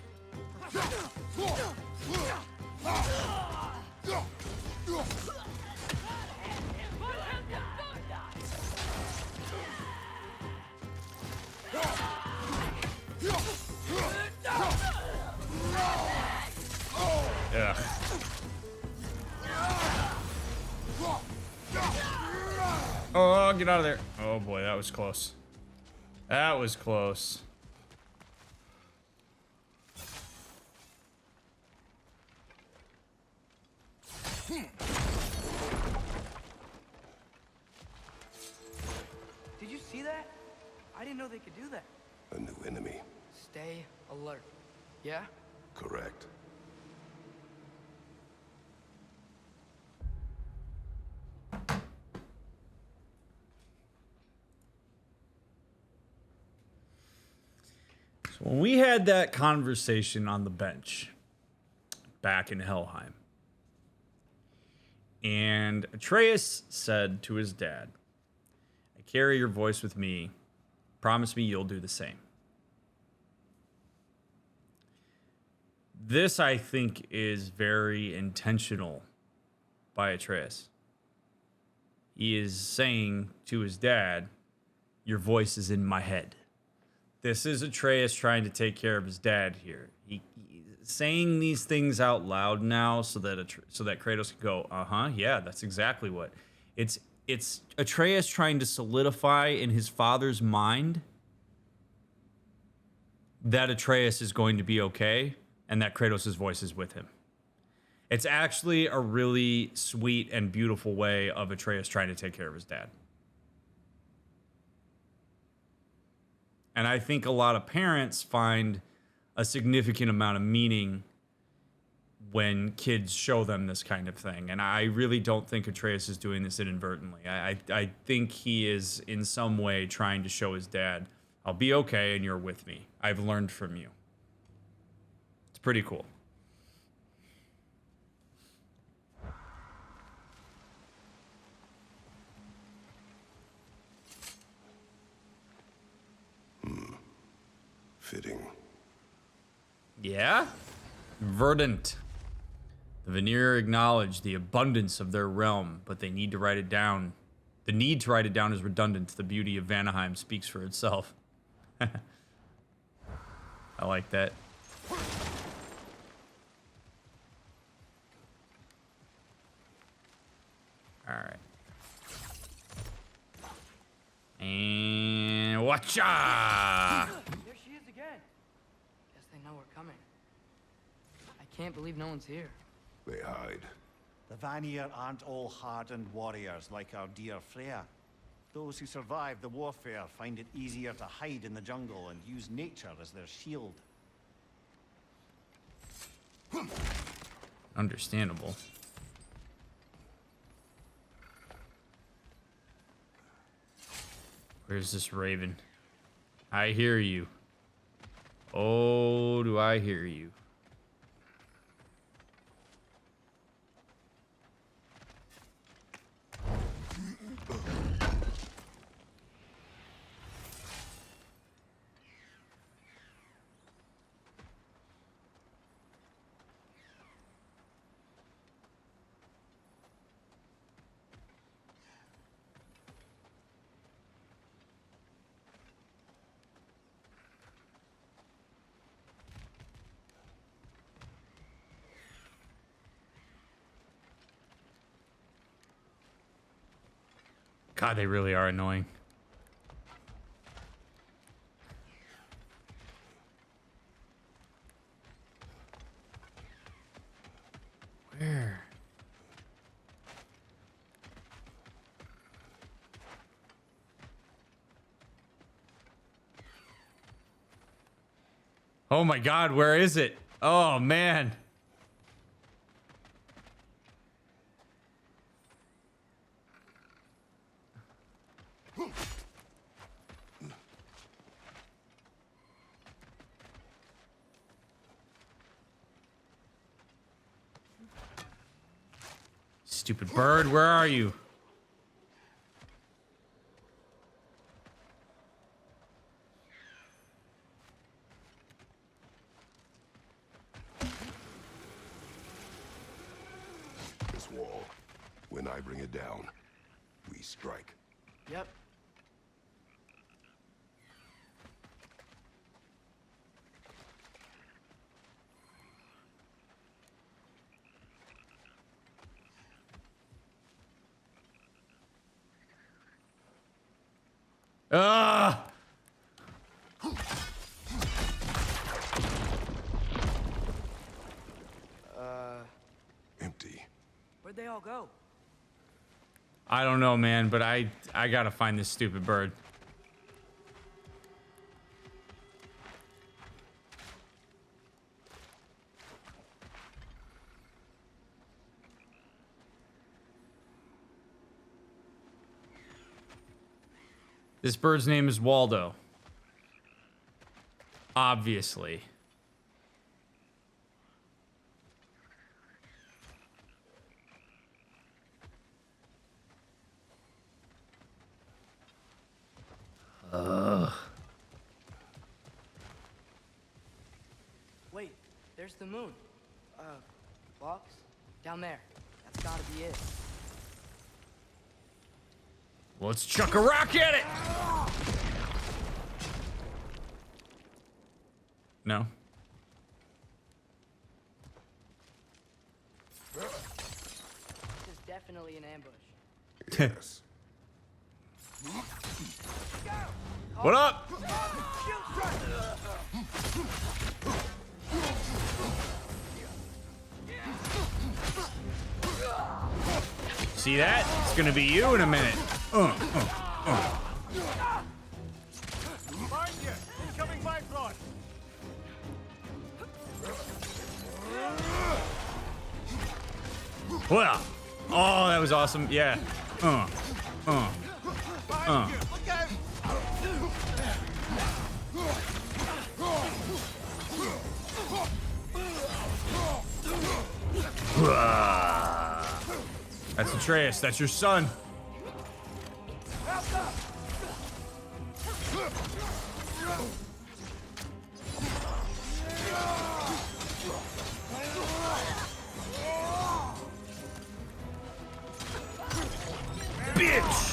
Get out of there. Oh boy, that was close. That was close. Did you see that? I didn't know they could do that. A new enemy. Stay alert. Yeah? Correct. So when we had that conversation on the bench back in Helheim, and Atreus said to his dad, I carry your voice with me. Promise me you'll do the same. This, I think, is very intentional by Atreus. He is saying to his dad, your voice is in my head. This is Atreus trying to take care of his dad here. He's saying these things out loud now so that Kratos can go, yeah, that's exactly what. It's Atreus trying to solidify in his father's mind that Atreus is going to be okay and that Kratos' voice is with him. It's actually a really sweet and beautiful way of Atreus trying to take care of his dad. And I think a lot of parents find a significant amount of meaning when kids show them this kind of thing. And I really don't think Atreus is doing this inadvertently. I think he is in some way trying to show his dad, I'll be okay and you're with me. I've learned from you. It's pretty cool. Fitting. Yeah? Verdant. The Vanir acknowledge the abundance of their realm, but they need to write it down. The need to write it down is redundant. The beauty of Vanaheim speaks for itself. I like that. Alright. And watcha! There she is again. Guess they know we're coming. I can't believe no one's here. They hide. The Vanir aren't all hardened warriors like our dear Freya. Those who survive the warfare find it easier to hide in the jungle and use nature as their shield. Understandable. Where's this raven? I hear you. Oh, do I hear you? God, they really are annoying. Where? Oh my God, where is it? Oh man. Stupid bird, where are you? This wall. When I bring it down, we strike. Yep. Ah! Empty. Where'd they all go? I don't know, man, but I gotta find this stupid bird. This bird's name is Waldo. Obviously. Wait, there's the moon. Box? Down there. That's gotta be it. Let's chuck a rock at it! No. This is definitely an ambush. Yes. What up? See that? It's gonna be you in a minute. Find you! Incoming Bifrost! Well, oh, that was awesome. Yeah. Find you! Look out! That's Atreus. That's your son. Bitch!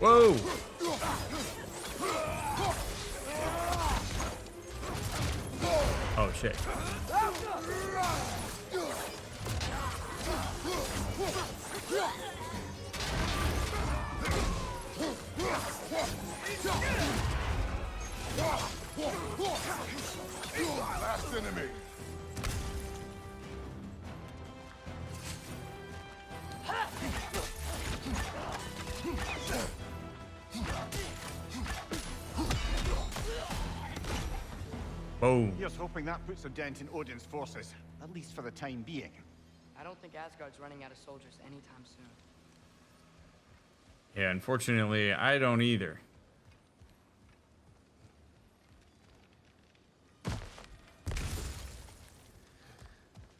Whoa! Oh shit. Last enemy. Boom. Here's hoping that puts a dent in Odin's forces, at least for the time being. I don't think Asgard's running out of soldiers anytime soon. Yeah, unfortunately, I don't either.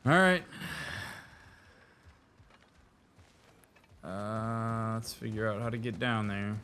All right. Let's figure out how to get down there.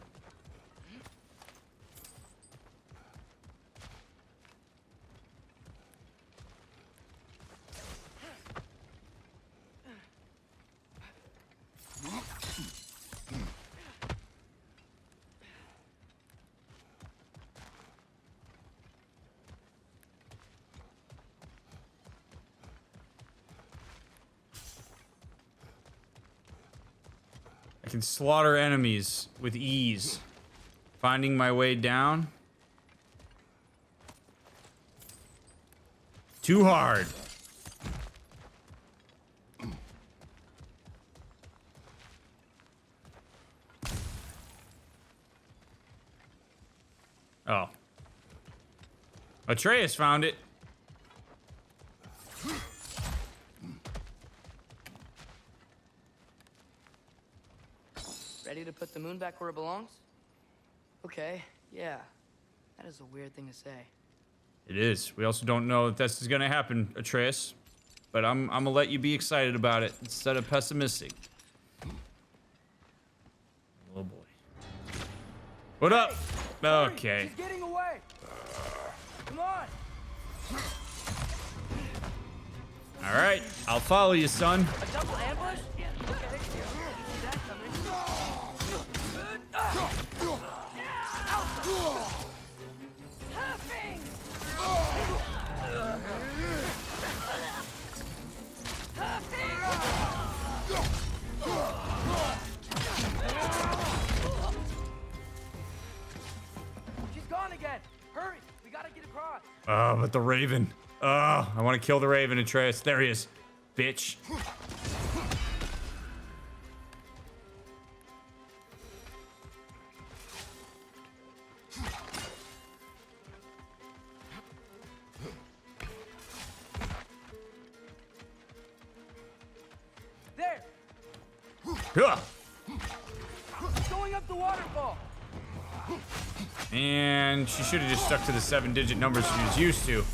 I can slaughter enemies with ease. Finding my way down. Too hard. Oh. Atreus found it. Ready to put the moon back where it belongs? Okay, yeah. That is a weird thing to say. It is. We also don't know if this is gonna happen, Atreus. But I'm gonna let you be excited about it instead of pessimistic. Oh boy. What up? Okay. She's getting away. Come on. All right. I'll follow you, son. A double ambush? Okay. See that coming. Oh, but the Raven. Oh, I want to kill the Raven, Atreus. There he is. Bitch. There! Ugh. Going up the waterfall! And she should have just stuck to the 7-digit numbers she was used to.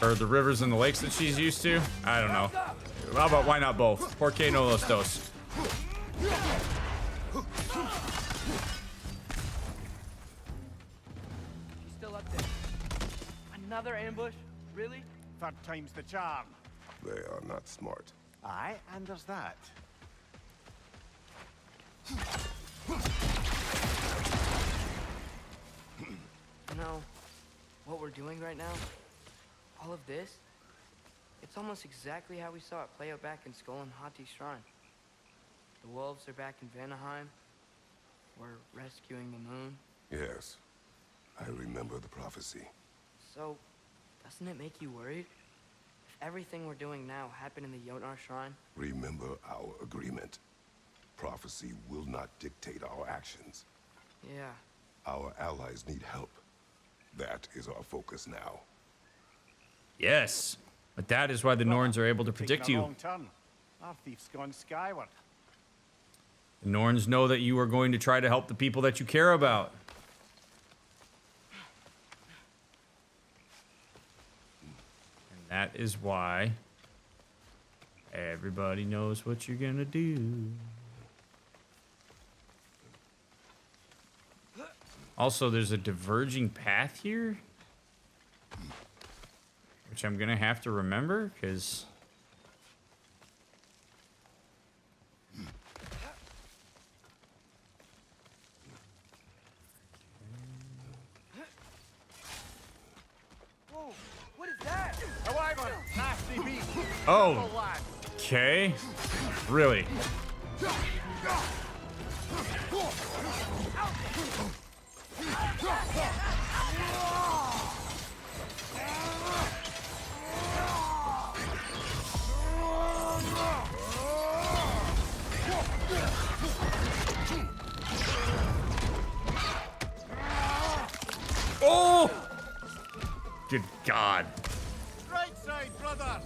Or the rivers and the lakes that she's used to. I don't know. How about why not both? Por qué no los dos? She's still up there. Another ambush? Really? Third time's the charm. They are not smart. Aye, and there's that. You know, what we're doing right now, all of this, it's almost exactly how we saw it play out back in Skull and Hati's shrine. The wolves are back in Vanaheim. We're rescuing the moon. Yes, I remember the prophecy. So, doesn't it make you worried? If everything we're doing now happened in the Jotnar shrine? Remember our agreement. Prophecy will not dictate our actions. Yeah. Our allies need help. That is our focus now. Yes. But that is why the Norns are able to predict Taking a you. wrong turn. Our thief's gone skyward. The Norns know that you are going to try to help the people that you care about. And that is why everybody knows what you're gonna do. Also, there's a diverging path here, which I'm gonna have to remember, because Whoa, what is that? A wyvern! Nasty beast! oh, lad! okay, really. Oh! Good God. Right side, brother!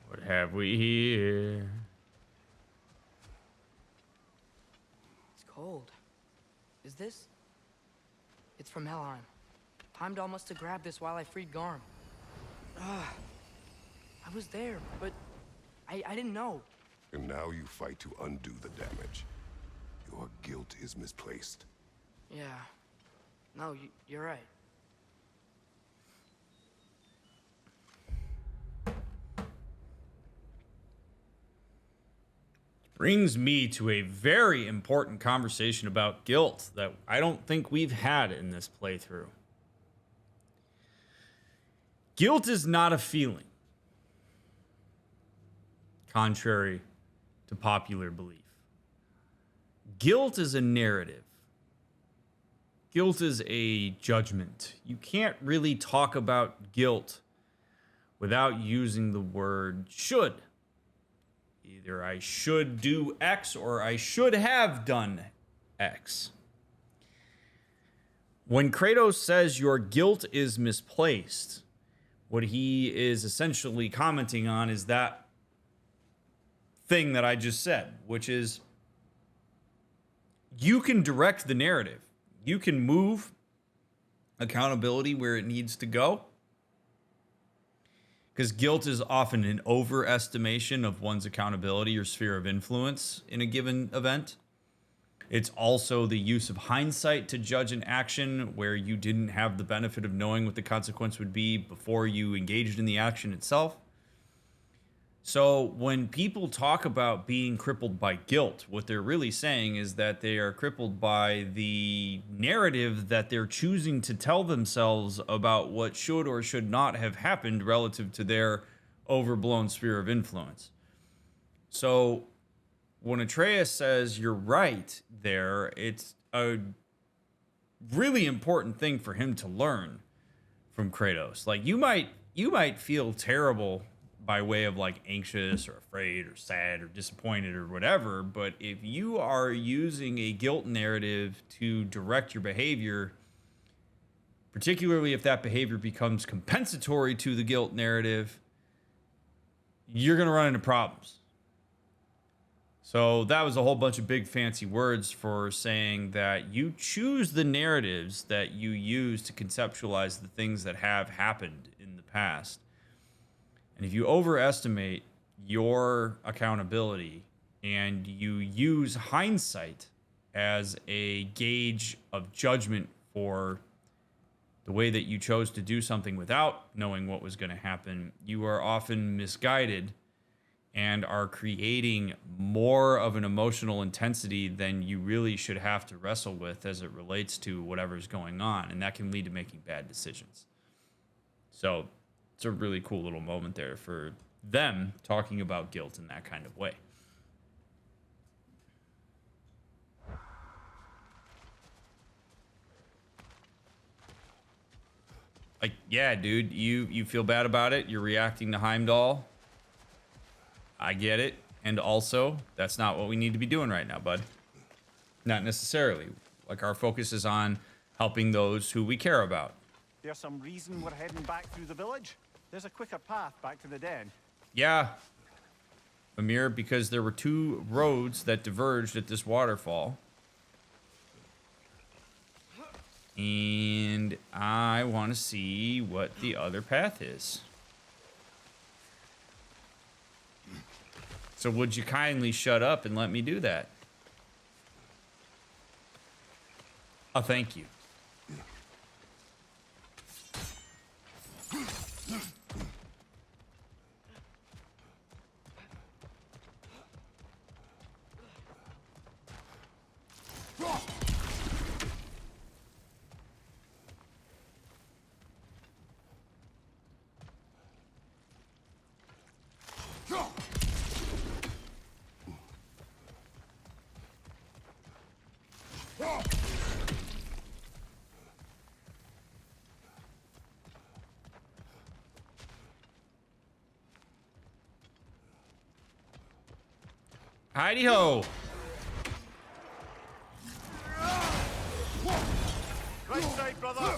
What have we here? It's cold. Is this? It's from Helheim. Heimdall must have grabbed this while I freed Garm. I was there, but I didn't know. And now you fight to undo the damage. Your guilt is misplaced. Yeah. No, you're right. Brings me to a very important conversation about guilt that I don't think we've had in this playthrough. Guilt is not a feeling, contrary to popular belief. Guilt is a narrative. Guilt is a judgment. You can't really talk about guilt without using the word should. Either I should do X or I should have done X. When Kratos says your guilt is misplaced, what he is essentially commenting on is that thing that I just said, which is you can direct the narrative. You can move accountability where it needs to go. because guilt is often an overestimation of one's accountability or sphere of influence in a given event. It's also the use of hindsight to judge an action where you didn't have the benefit of knowing what the consequence would be before you engaged in the action itself. So when people talk about being crippled by guilt, what they're really saying is that they are crippled by the narrative that they're choosing to tell themselves about what should or should not have happened relative to their overblown sphere of influence. So when Atreus says you're right there, it's a really important thing for him to learn from Kratos. Like you might feel terrible by way of like anxious or afraid or sad or disappointed or whatever, but if you are using a guilt narrative to direct your behavior, particularly if that behavior becomes compensatory to the guilt narrative, you're going to run into problems. So that was a whole bunch of big fancy words for saying that you choose the narratives that you use to conceptualize the things that have happened in the past. And if you overestimate your accountability and you use hindsight as a gauge of judgment for the way that you chose to do something without knowing what was going to happen, you are often misguided and are creating more of an emotional intensity than you really should have to wrestle with as it relates to whatever's going on. And that can lead to making bad decisions. So it's a really cool little moment there for them talking about guilt in that kind of way. Like, yeah, dude, you feel bad about it. You're reacting to Heimdall. I get it. And also, that's not what we need to be doing right now, bud. Not necessarily. Like, our focus is on helping those who we care about. There's some reason we're heading back through the village. There's a quicker path back to the den. Yeah. Amir, because there were two roads that diverged at this waterfall. And I want to see what the other path is. So would you kindly shut up and let me do that? Oh, thank you. Heidi ho! Right side, brother!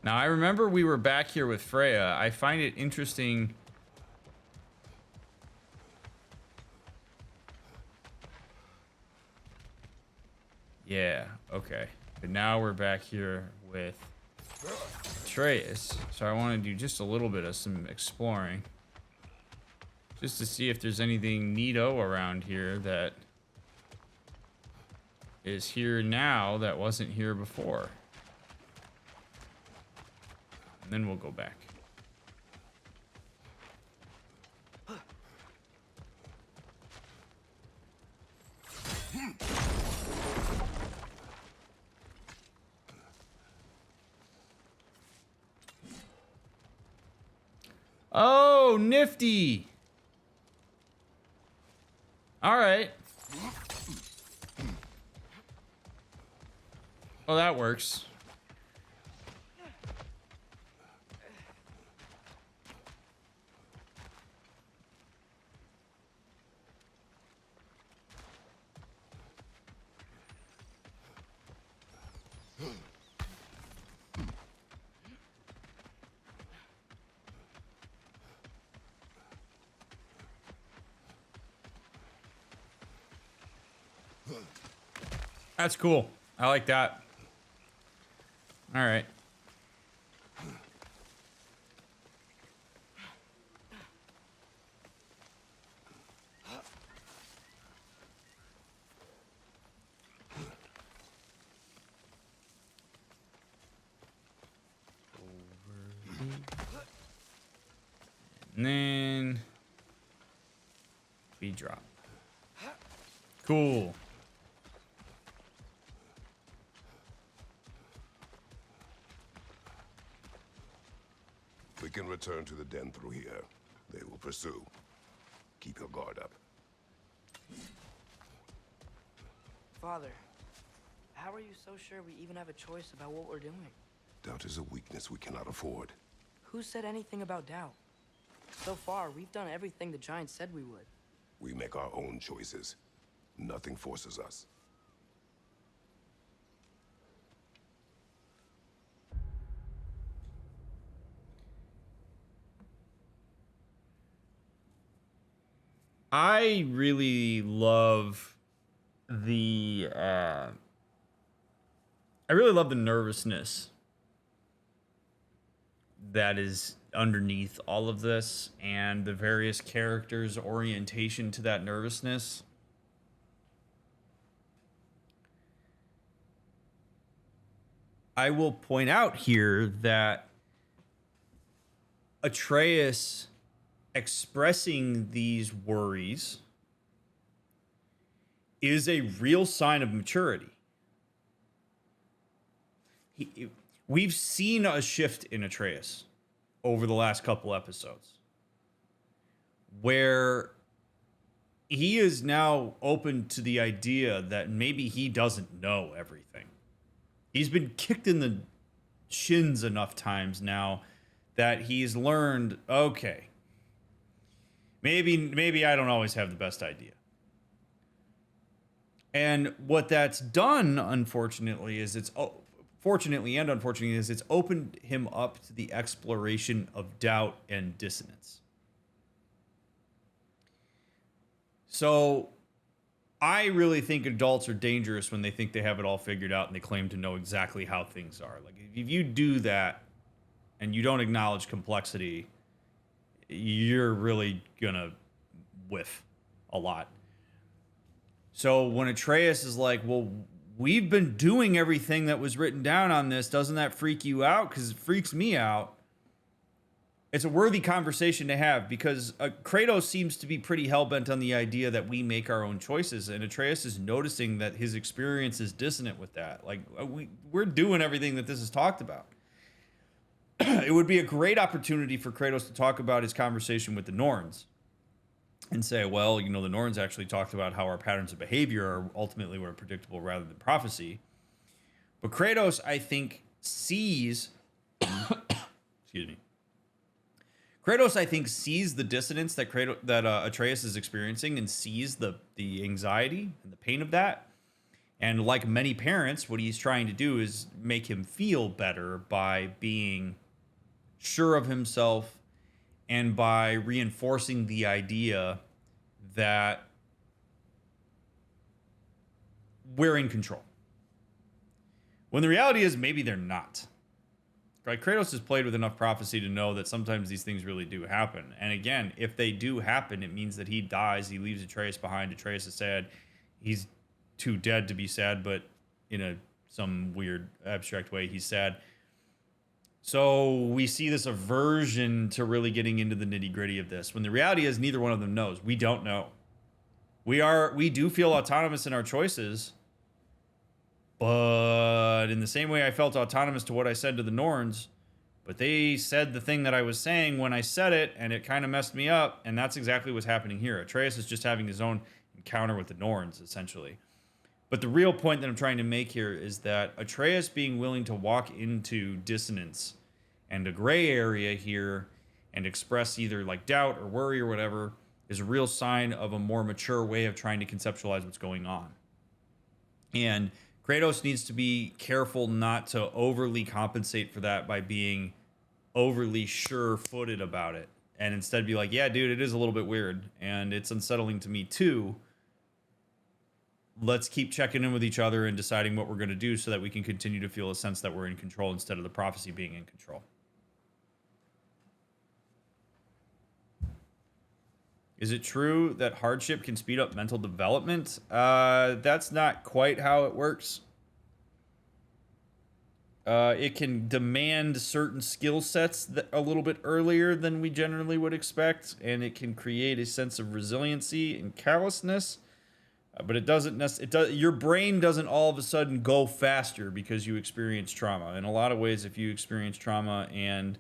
Now, I remember we were back here with Freya. I find it interesting. Yeah, okay. But now we're back here with Atreus. So I want to do just a little bit of some exploring. Just to see if there's anything neato around here that is here now that wasn't here before. And then we'll go back. Oh, nifty. All right. Well, that works. That's cool. I like that. All right. And then we drop. Cool. We can return to the den through here. They will pursue. Keep your guard up. Father, how are you so sure we even have a choice about what we're doing? Doubt is a weakness we cannot afford. Who said anything about doubt? So far, we've done everything the Giants said we would. We make our own choices. Nothing forces us. I really love the nervousness that is underneath all of this and the various characters' orientation to that nervousness. I will point out here that Atreus expressing these worries is a real sign of maturity. We've seen a shift in Atreus over the last couple episodes where he is now open to the idea that maybe he doesn't know everything. He's been kicked in the shins enough times now that he's learned, okay, maybe I don't always have the best idea. And what that's done, unfortunately, is fortunately and unfortunately, is it's opened him up to the exploration of doubt and dissonance. So I really think adults are dangerous when they think they have it all figured out and they claim to know exactly how things are. Like, if you do that and you don't acknowledge complexity, you're really gonna whiff a lot. So when Atreus is like, well, we've been doing everything that was written down on this, doesn't that freak you out? Because it freaks me out. It's a worthy conversation to have, because Kratos seems to be pretty hell-bent on the idea that we make our own choices, and Atreus is noticing that his experience is dissonant with that. Like, we're doing everything that this is talked about. It would be a great opportunity for Kratos to talk about his conversation with the Norns and say, well, you know, the Norns actually talked about how our patterns of behavior are ultimately what are predictable rather than prophecy. But Kratos, I think, sees excuse me. Kratos, I think, sees the dissonance that Atreus is experiencing and sees the anxiety and the pain of that. And like many parents, what he's trying to do is make him feel better by being sure of himself and by reinforcing the idea that we're in control. When the reality is maybe they're not. Right? Kratos has played with enough prophecy to know that sometimes these things really do happen. And again, if they do happen, it means that he dies. He leaves Atreus behind. Atreus is sad. He's too dead to be sad, but in some weird abstract way, he's sad. So we see this aversion to really getting into the nitty-gritty of this, when the reality is neither one of them knows. We don't know. We do feel autonomous in our choices, but in the same way I felt autonomous to what I said to the Norns, but they said the thing that I was saying when I said it, and it kind of messed me up, and that's exactly what's happening here. Atreus is just having his own encounter with the Norns, essentially. But the real point that I'm trying to make here is that Atreus being willing to walk into dissonance and a gray area here and express either like doubt or worry or whatever is a real sign of a more mature way of trying to conceptualize what's going on. And Kratos needs to be careful not to overly compensate for that by being overly sure-footed about it, and instead be like, yeah, dude, it is a little bit weird, and it's unsettling to me too. let's keep checking in with each other and deciding what we're going to do so that we can continue to feel a sense that we're in control instead of the prophecy being in control. Is it true that hardship can speed up mental development? That's not quite how it works. It can demand certain skill sets a little bit earlier than we generally would expect, and it can create a sense of resiliency and callousness. But it doesn't your brain doesn't all of a sudden go faster because you experience trauma. In a lot of ways, if you experience trauma and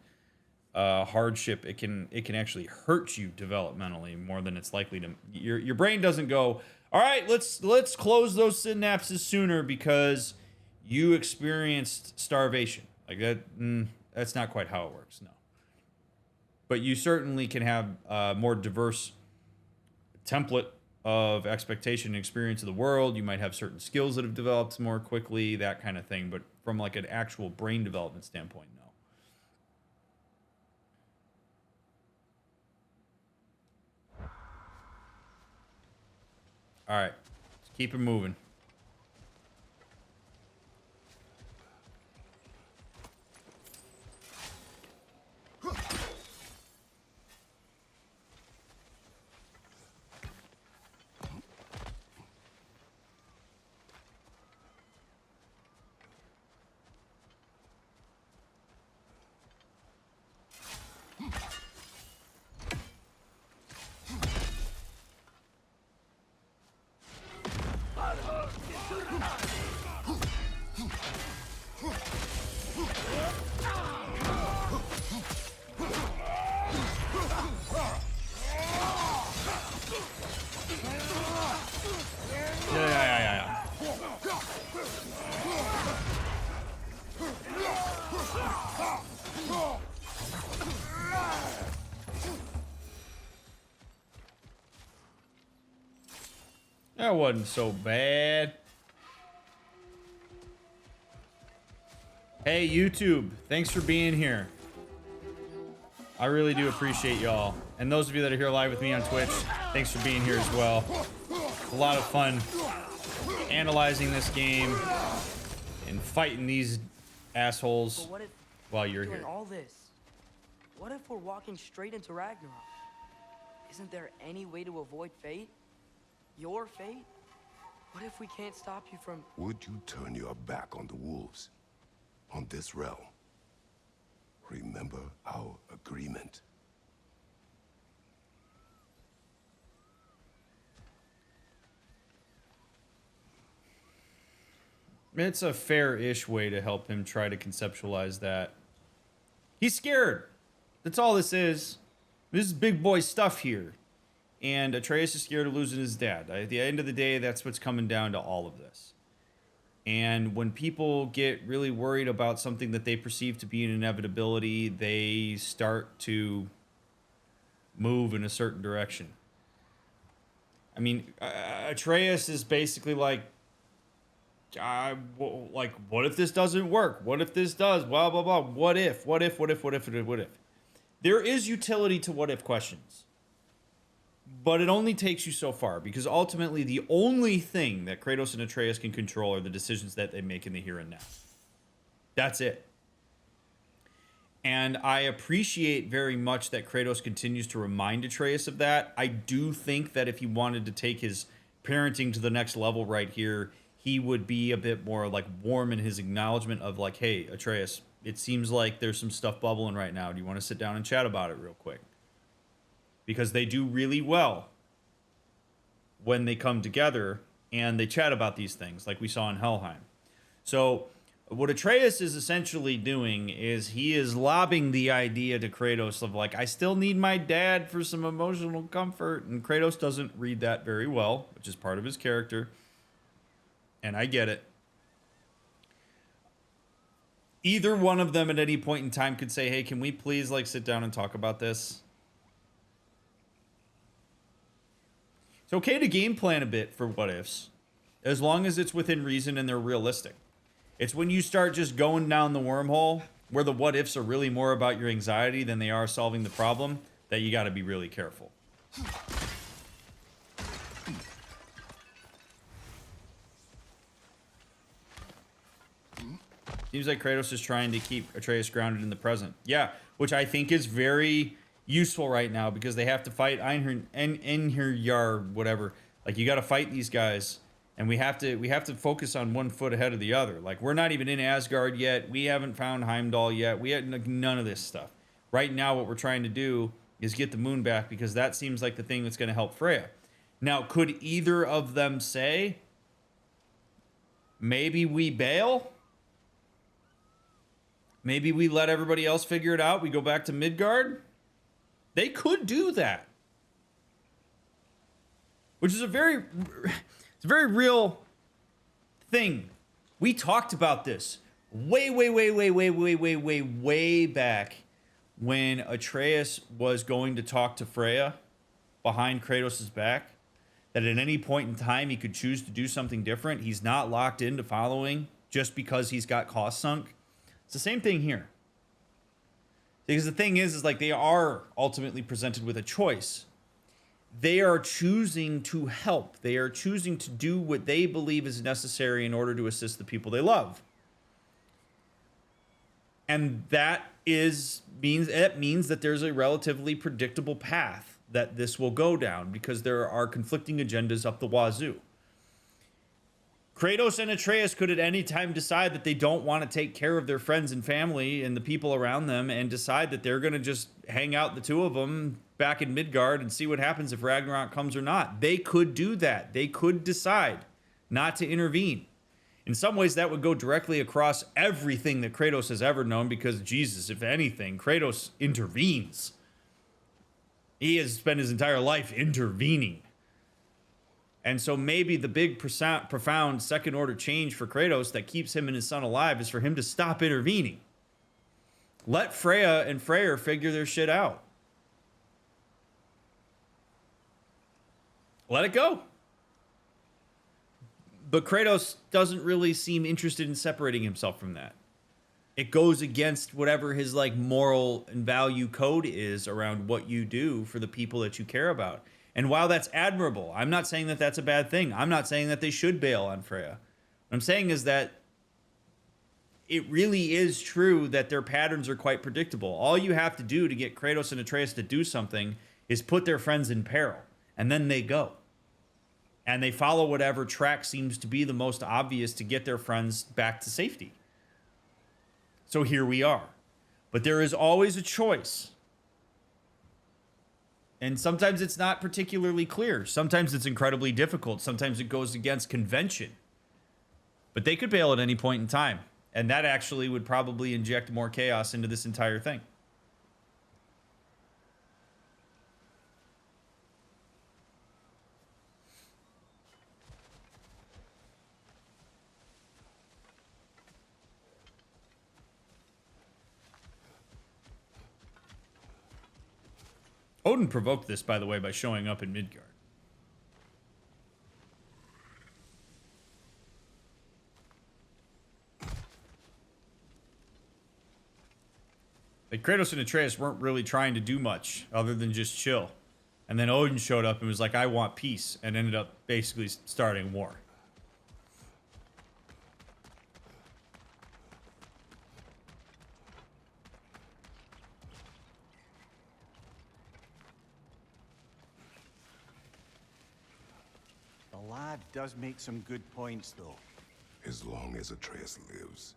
hardship, it can actually hurt you developmentally more than it's likely to. Your brain doesn't go, all right, let's close those synapses sooner because you experienced starvation. Like that, that's not quite how it works. No, but you certainly can have a more diverse template of expectation and experience of the world. You might have certain skills that have developed more quickly, that kind of thing. But from like an actual brain development standpoint, no. All right, let's keep it moving. That wasn't so bad. Hey, YouTube, thanks for being here. I really do appreciate y'all. And those of you that are here live with me on Twitch, thanks for being here as well. A lot of fun analyzing this game and fighting these assholes But what if while you're doing here. all this? What if we're walking straight into Ragnarok? Isn't there any way to avoid fate? Your fate? What if we can't stop you from... Would you turn your back on the wolves? On this realm? Remember our agreement. It's a fair-ish way to help him try to conceptualize that. He's scared. That's all this is. This is big boy stuff here. And Atreus is scared of losing his dad. At the end of the day, that's what's coming down to all of this. And when people get really worried about something that they perceive to be an inevitability, they start to move in a certain direction. I mean, Atreus is basically like, what if this doesn't work? What if this does? Blah, blah, blah. What if? What if? What if? What if? What if? There is utility to what if questions. But it only takes you so far, because ultimately the only thing that Kratos and Atreus can control are the decisions that they make in the here and now. That's it. And I appreciate very much that Kratos continues to remind Atreus of that. I do think that if he wanted to take his parenting to the next level right here, he would be a bit more like warm in his acknowledgement of like, hey, Atreus, it seems like there's some stuff bubbling right now. Do you want to sit down and chat about it real quick? Because they do really well when they come together and they chat about these things, like we saw in Helheim. So what Atreus is essentially doing is he is lobbing the idea to Kratos of like, I still need my dad for some emotional comfort. And Kratos doesn't read that very well, which is part of his character. And I get it. Either one of them at any point in time could say, hey, can we please like sit down and talk about this? It's okay to game plan a bit for what ifs, as long as it's within reason and they're realistic. It's when you start just going down the wormhole, where the what ifs are really more about your anxiety than they are solving the problem, that you got to be really careful. Seems like Kratos is trying to keep Atreus grounded in the present. Yeah, which I think is very useful right now because they have to fight Einherjar, whatever. Like, you got to fight these guys, and we have to focus on 1 foot ahead of the other. Like, we're not even in Asgard yet. We haven't found Heimdall yet. We had none of this stuff. Right now, what we're trying to do is get the moon back because that seems like the thing that's going to help Freya. Now, could either of them say, maybe we bail? Maybe we let everybody else figure it out. We go back to Midgard. They could do that. Which is a very real thing. We talked about this way back when Atreus was going to talk to Freya behind Kratos' back. That at any point in time he could choose to do something different. He's not locked into following just because he's got cost sunk. It's the same thing here. Because the thing is like they are ultimately presented with a choice. They are choosing to help. They are choosing to do what they believe is necessary in order to assist the people they love. And that means that there's a relatively predictable path that this will go down because there are conflicting agendas up the wazoo. Kratos and Atreus could at any time decide that they don't want to take care of their friends and family and the people around them and decide that they're going to just hang out, the two of them, back in Midgard and see what happens if Ragnarok comes or not. They could do that. They could decide not to intervene. In some ways, that would go directly across everything that Kratos has ever known because, Jesus, if anything, Kratos intervenes. He has spent his entire life intervening. And so maybe the big profound second order change for Kratos that keeps him and his son alive is for him to stop intervening. Let Freya and Freyr figure their shit out. Let it go. But Kratos doesn't really seem interested in separating himself from that. It goes against whatever his like moral and value code is around what you do for the people that you care about. And while that's admirable, I'm not saying that that's a bad thing. I'm not saying that they should bail on Freya. What I'm saying is that it really is true that their patterns are quite predictable. All you have to do to get Kratos and Atreus to do something is put their friends in peril, and then they go. And they follow whatever track seems to be the most obvious to get their friends back to safety. So here we are. But there is always a choice. And sometimes it's not particularly clear. Sometimes it's incredibly difficult. Sometimes it goes against convention. But they could bail at any point in time. And that actually would probably inject more chaos into this entire thing. Odin provoked this, by the way, by showing up in Midgard. Like, Kratos and Atreus weren't really trying to do much other than just chill. And then Odin showed up and was like, I want peace, and ended up basically starting war. The lad does make some good points, though. As long as Atreus lives,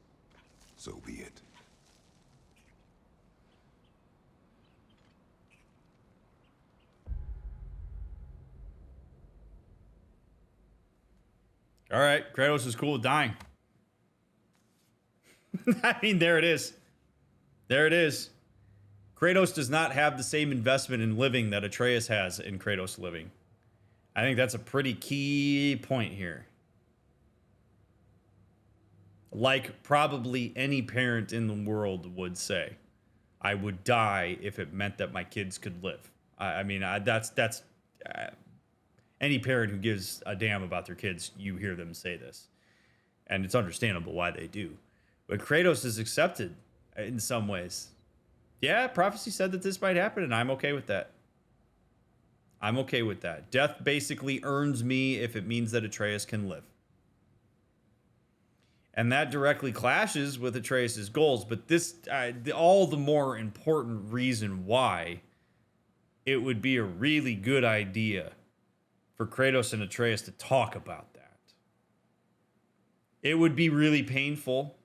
so be it. All right, Kratos is cool with dying. I mean, there it is. There it is. Kratos does not have the same investment in living that Atreus has in Kratos living. I think that's a pretty key point here. Like probably any parent in the world would say, I would die if it meant that my kids could live. That's any parent who gives a damn about their kids, you hear them say this. And it's understandable why they do. But Kratos is accepted in some ways. Yeah, prophecy said that this might happen, and I'm okay with that. I'm okay with that. Death basically earns me if it means that Atreus can live. And that directly clashes with Atreus' goals. But this, all the more important reason why it would be a really good idea for Kratos and Atreus to talk about that. It would be really painful.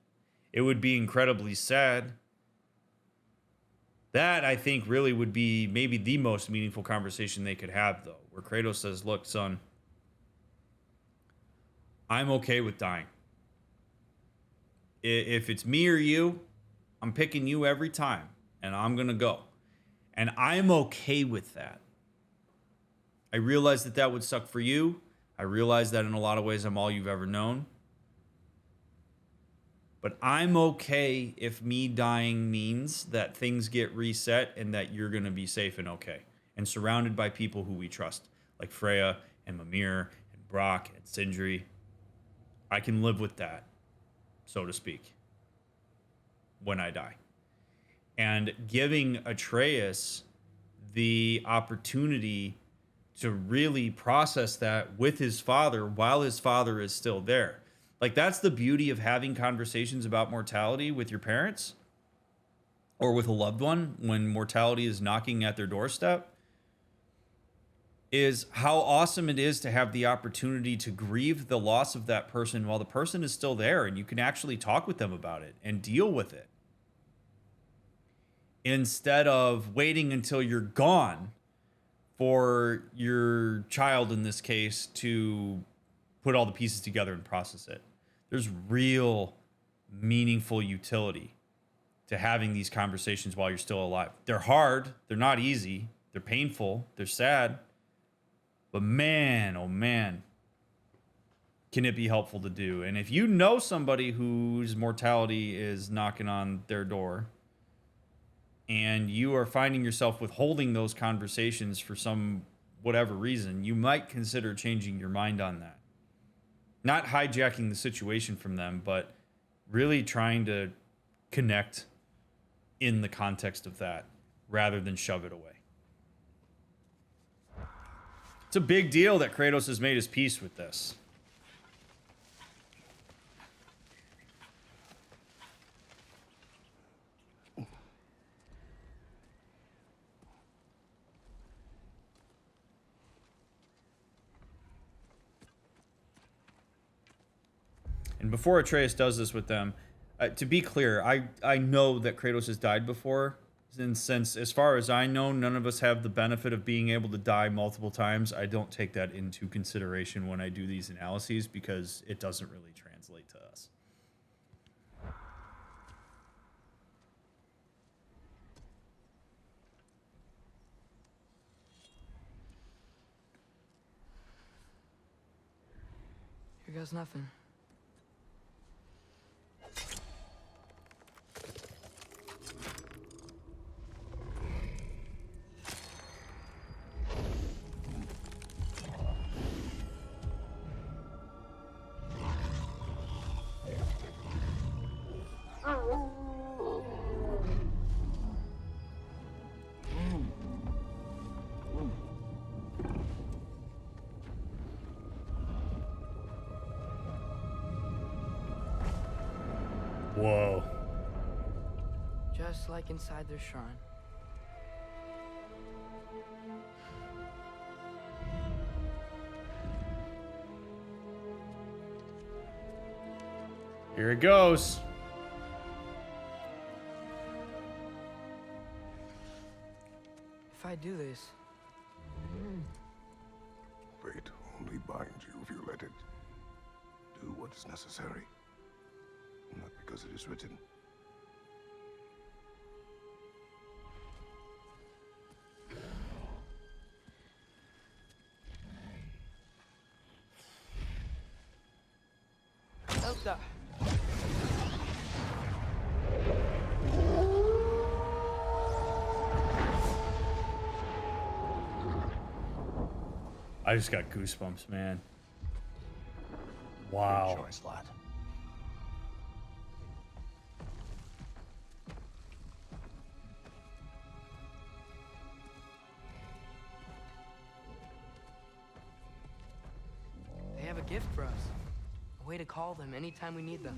It would be incredibly sad. That, I think, really would be maybe the most meaningful conversation they could have, though, where Kratos says, look, son, I'm okay with dying. If it's me or you, I'm picking you every time, and I'm going to go. And I'm okay with that. I realize that that would suck for you. I realize that in a lot of ways I'm all you've ever known. But I'm okay if me dying means that things get reset and that you're going to be safe and okay. And surrounded by people who we trust, like Freya and Mimir and Brock and Sindri. I can live with that, so to speak, when I die. And giving Atreus the opportunity to really process that with his father while his father is still there. Like, that's the beauty of having conversations about mortality with your parents or with a loved one when mortality is knocking at their doorstep, is how awesome it is to have the opportunity to grieve the loss of that person while the person is still there, and you can actually talk with them about it and deal with it, instead of waiting until you're gone for your child, in this case, to put all the pieces together and process it. There's real meaningful utility to having these conversations while you're still alive. They're hard. They're not easy. They're painful. They're sad. But man, oh man, can it be helpful to do. And if you know somebody whose mortality is knocking on their door and you are finding yourself withholding those conversations for some whatever reason, you might consider changing your mind on that. Not hijacking the situation from them, but really trying to connect in the context of that rather than shove it away. It's a big deal that Kratos has made his peace with this. And before Atreus does this with them, to be clear, I know that Kratos has died before. And since, as far as I know, none of us have the benefit of being able to die multiple times, I don't take that into consideration when I do these analyses because it doesn't really translate to us. Here goes nothing. Whoa. Just like inside their shrine. Here it goes. If I do this, Fate only binds you if you let it. Do what is necessary. Not because it is written. Elsa. I just got goosebumps, man. Wow. Good choice, lad. They have a gift for us. A way to call them anytime we need them.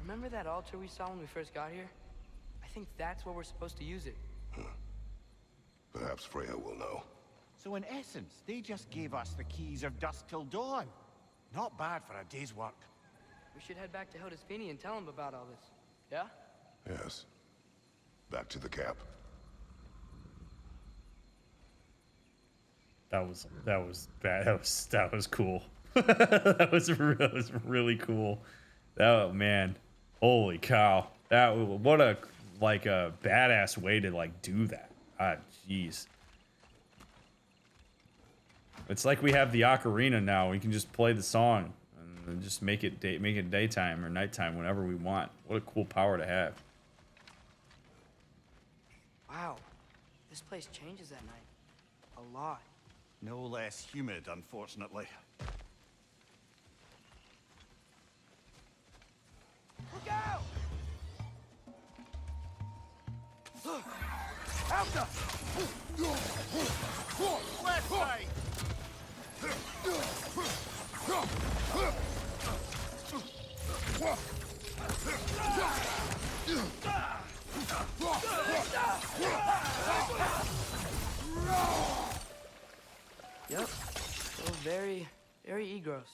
Remember that altar we saw when we first got here? I think that's where we're supposed to use it. Perhaps Freya will know. So in essence, they just gave us the keys of dusk till dawn. Not bad for a day's work. We should head back to Hildesfini and tell him about all this. Yeah? Yes. Back to the camp. That was bad. That was cool. that was really cool. Oh man, holy cow! What a badass way to like do that. Ah, jeez. It's like we have the ocarina now. We can just play the song and just make it daytime or nighttime whenever we want. What a cool power to have. Wow, this place changes at night. A lot. No less humid, unfortunately. Look out! Alta! Left side! Yep. Oh, very Egros.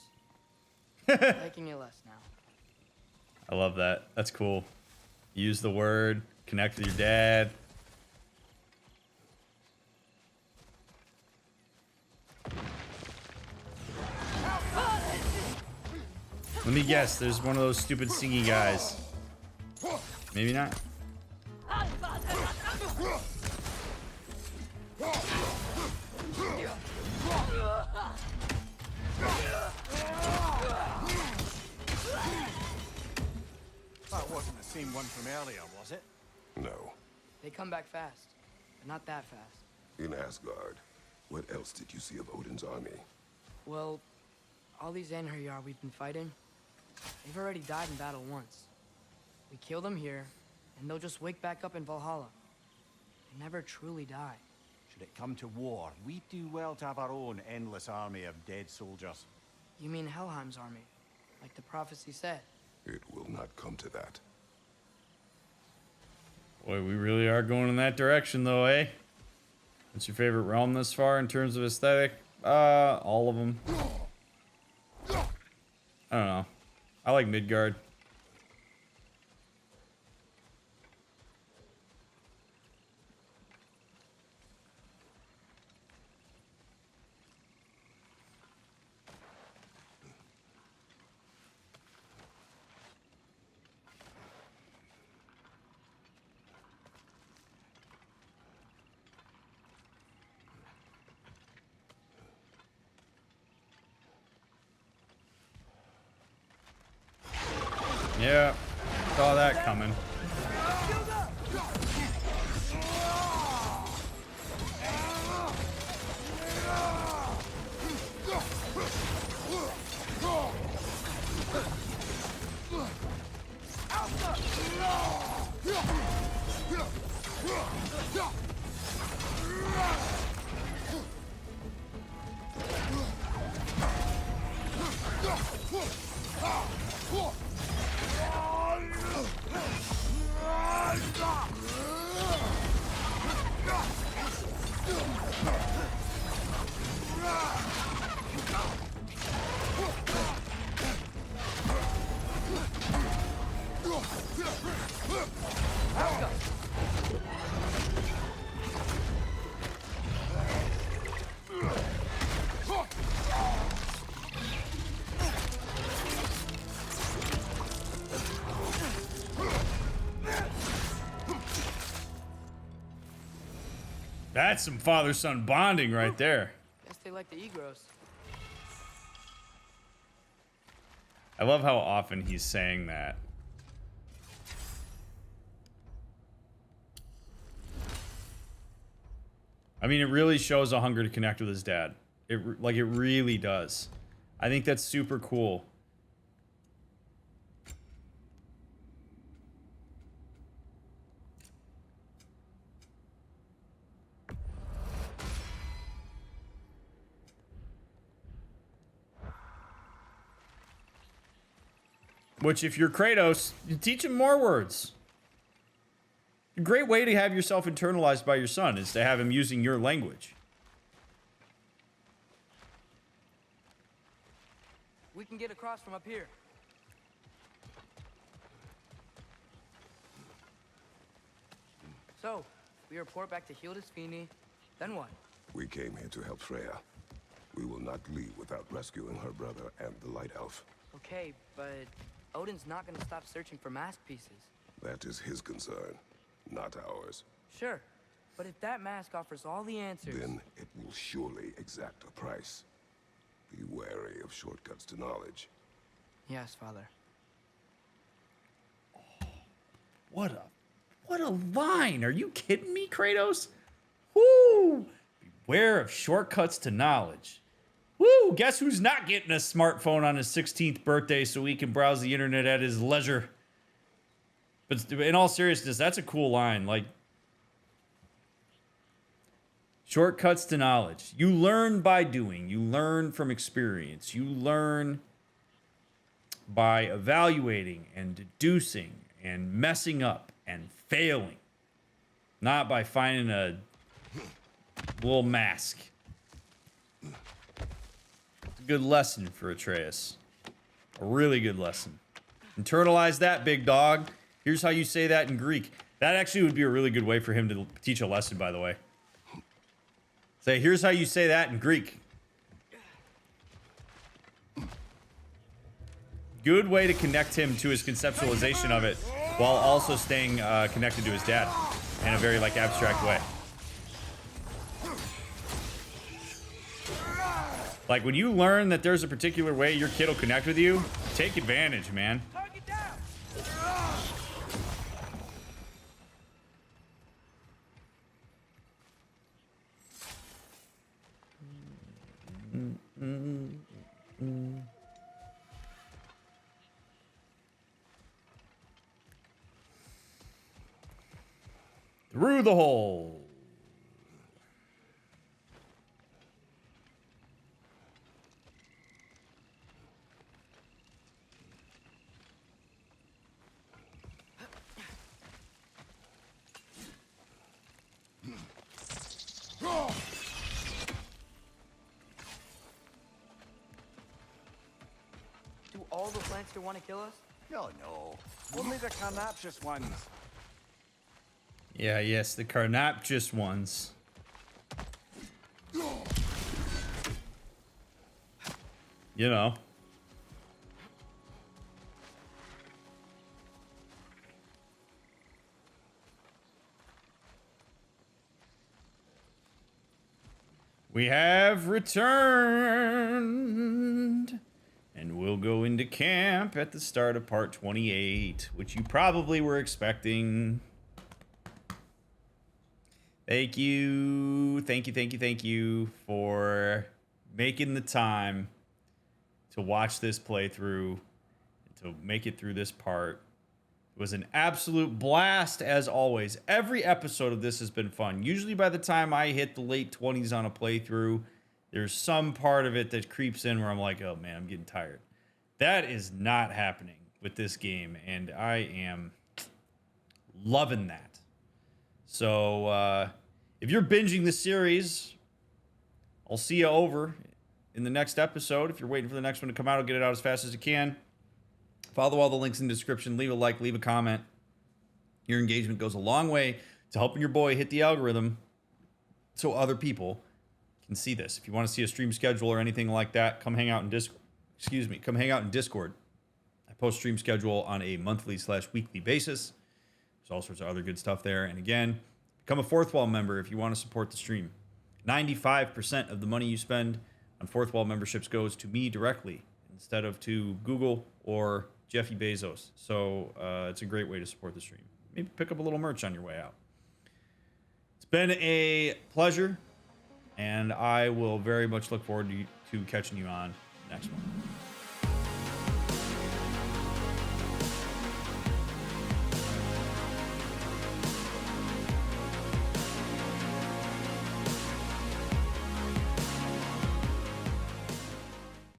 Liking it less now. I love that. That's cool. Use the word. Connect with your dad. Let me guess. There's one of those stupid singing guys. Maybe not. That wasn't the same one from earlier, was it? No. They come back fast, but not that fast. In Asgard, what else did you see of Odin's army? Well, all these Einherjar we've been fighting, they've already died in battle once. We kill them here, and they'll just wake back up in Valhalla. They never truly die. Should it come to war, we do well to have our own endless army of dead soldiers. You mean Helheim's army, like the prophecy said? It will not come to that. Boy, we really are going in that direction, though, eh? What's your favorite realm thus far in terms of aesthetic? All of them. I don't know. I like Midgard. Yeah, saw that coming. That's some father-son bonding right there. Guess they like the Egros. I love how often he's saying that. I mean, it really shows a hunger to connect with his dad. It really does. I think that's super cool. Which, if you're Kratos, you teach him more words. A great way to have yourself internalized by your son is to have him using your language. We can get across from up here. So, we report back to Hildisvini, then what? We came here to help Freya. We will not leave without rescuing her brother and the Light Elf. Okay, but Odin's not gonna stop searching for mask pieces. That is his concern, not ours. Sure, but if that mask offers all the answers... Then it will surely exact a price. Be wary of shortcuts to knowledge. Yes, Father. What a line. Are you kidding me, Kratos? Woo! Beware of shortcuts to knowledge. Woo! Guess who's not getting a smartphone on his 16th birthday so he can browse the internet at his leisure? But in all seriousness, that's a cool line. Like, shortcuts to knowledge. You learn by doing. You learn from experience. You learn by evaluating and deducing and messing up and failing. Not by finding a little mask. It's a good lesson for Atreus. A really good lesson. Internalize that, big dog. Here's how you say that in Greek. That actually would be a really good way for him to teach a lesson, by the way. Say, here's how you say that in Greek. Good way to connect him to his conceptualization of it while also staying connected to his dad in a very, like, abstract way. Like, when you learn that there's a particular way your kid will connect with you, take advantage, man. Target down! Through the hole. Do all the Lancer want to kill us? No, no. Only the carnivorous ones. Yeah, yes, the carnivorous ones. You know. We have returned. And we'll go into camp at the start of part 28, which you probably were expecting. Thank you for making the time to watch this playthrough, to make it through this part. It was an absolute blast, as always. Every episode of this has been fun. Usually by the time I hit the late 20s on a playthrough, there's some part of it that creeps in where I'm like, oh man, I'm getting tired. That is not happening with this game, and I am loving that. So, if you're binging this series, I'll see you over in the next episode. If you're waiting for the next one to come out, I'll get it out as fast as you can. Follow all the links in the description. Leave a like, leave a comment. Your engagement goes a long way to helping your boy hit the algorithm so other people can see this. If you want to see a stream schedule or anything like that, come hang out in Discord. Come hang out in Discord. I post stream schedule on a monthly/weekly basis. There's all sorts of other good stuff there. And again, become a Fourth Wall member if you want to support the stream. 95% of the money you spend on Fourth Wall memberships goes to me directly instead of to Google or Jeffy Bezos. So it's a great way to support the stream. Maybe pick up a little merch on your way out. It's been a pleasure, and I will very much look forward to catching you on the next one.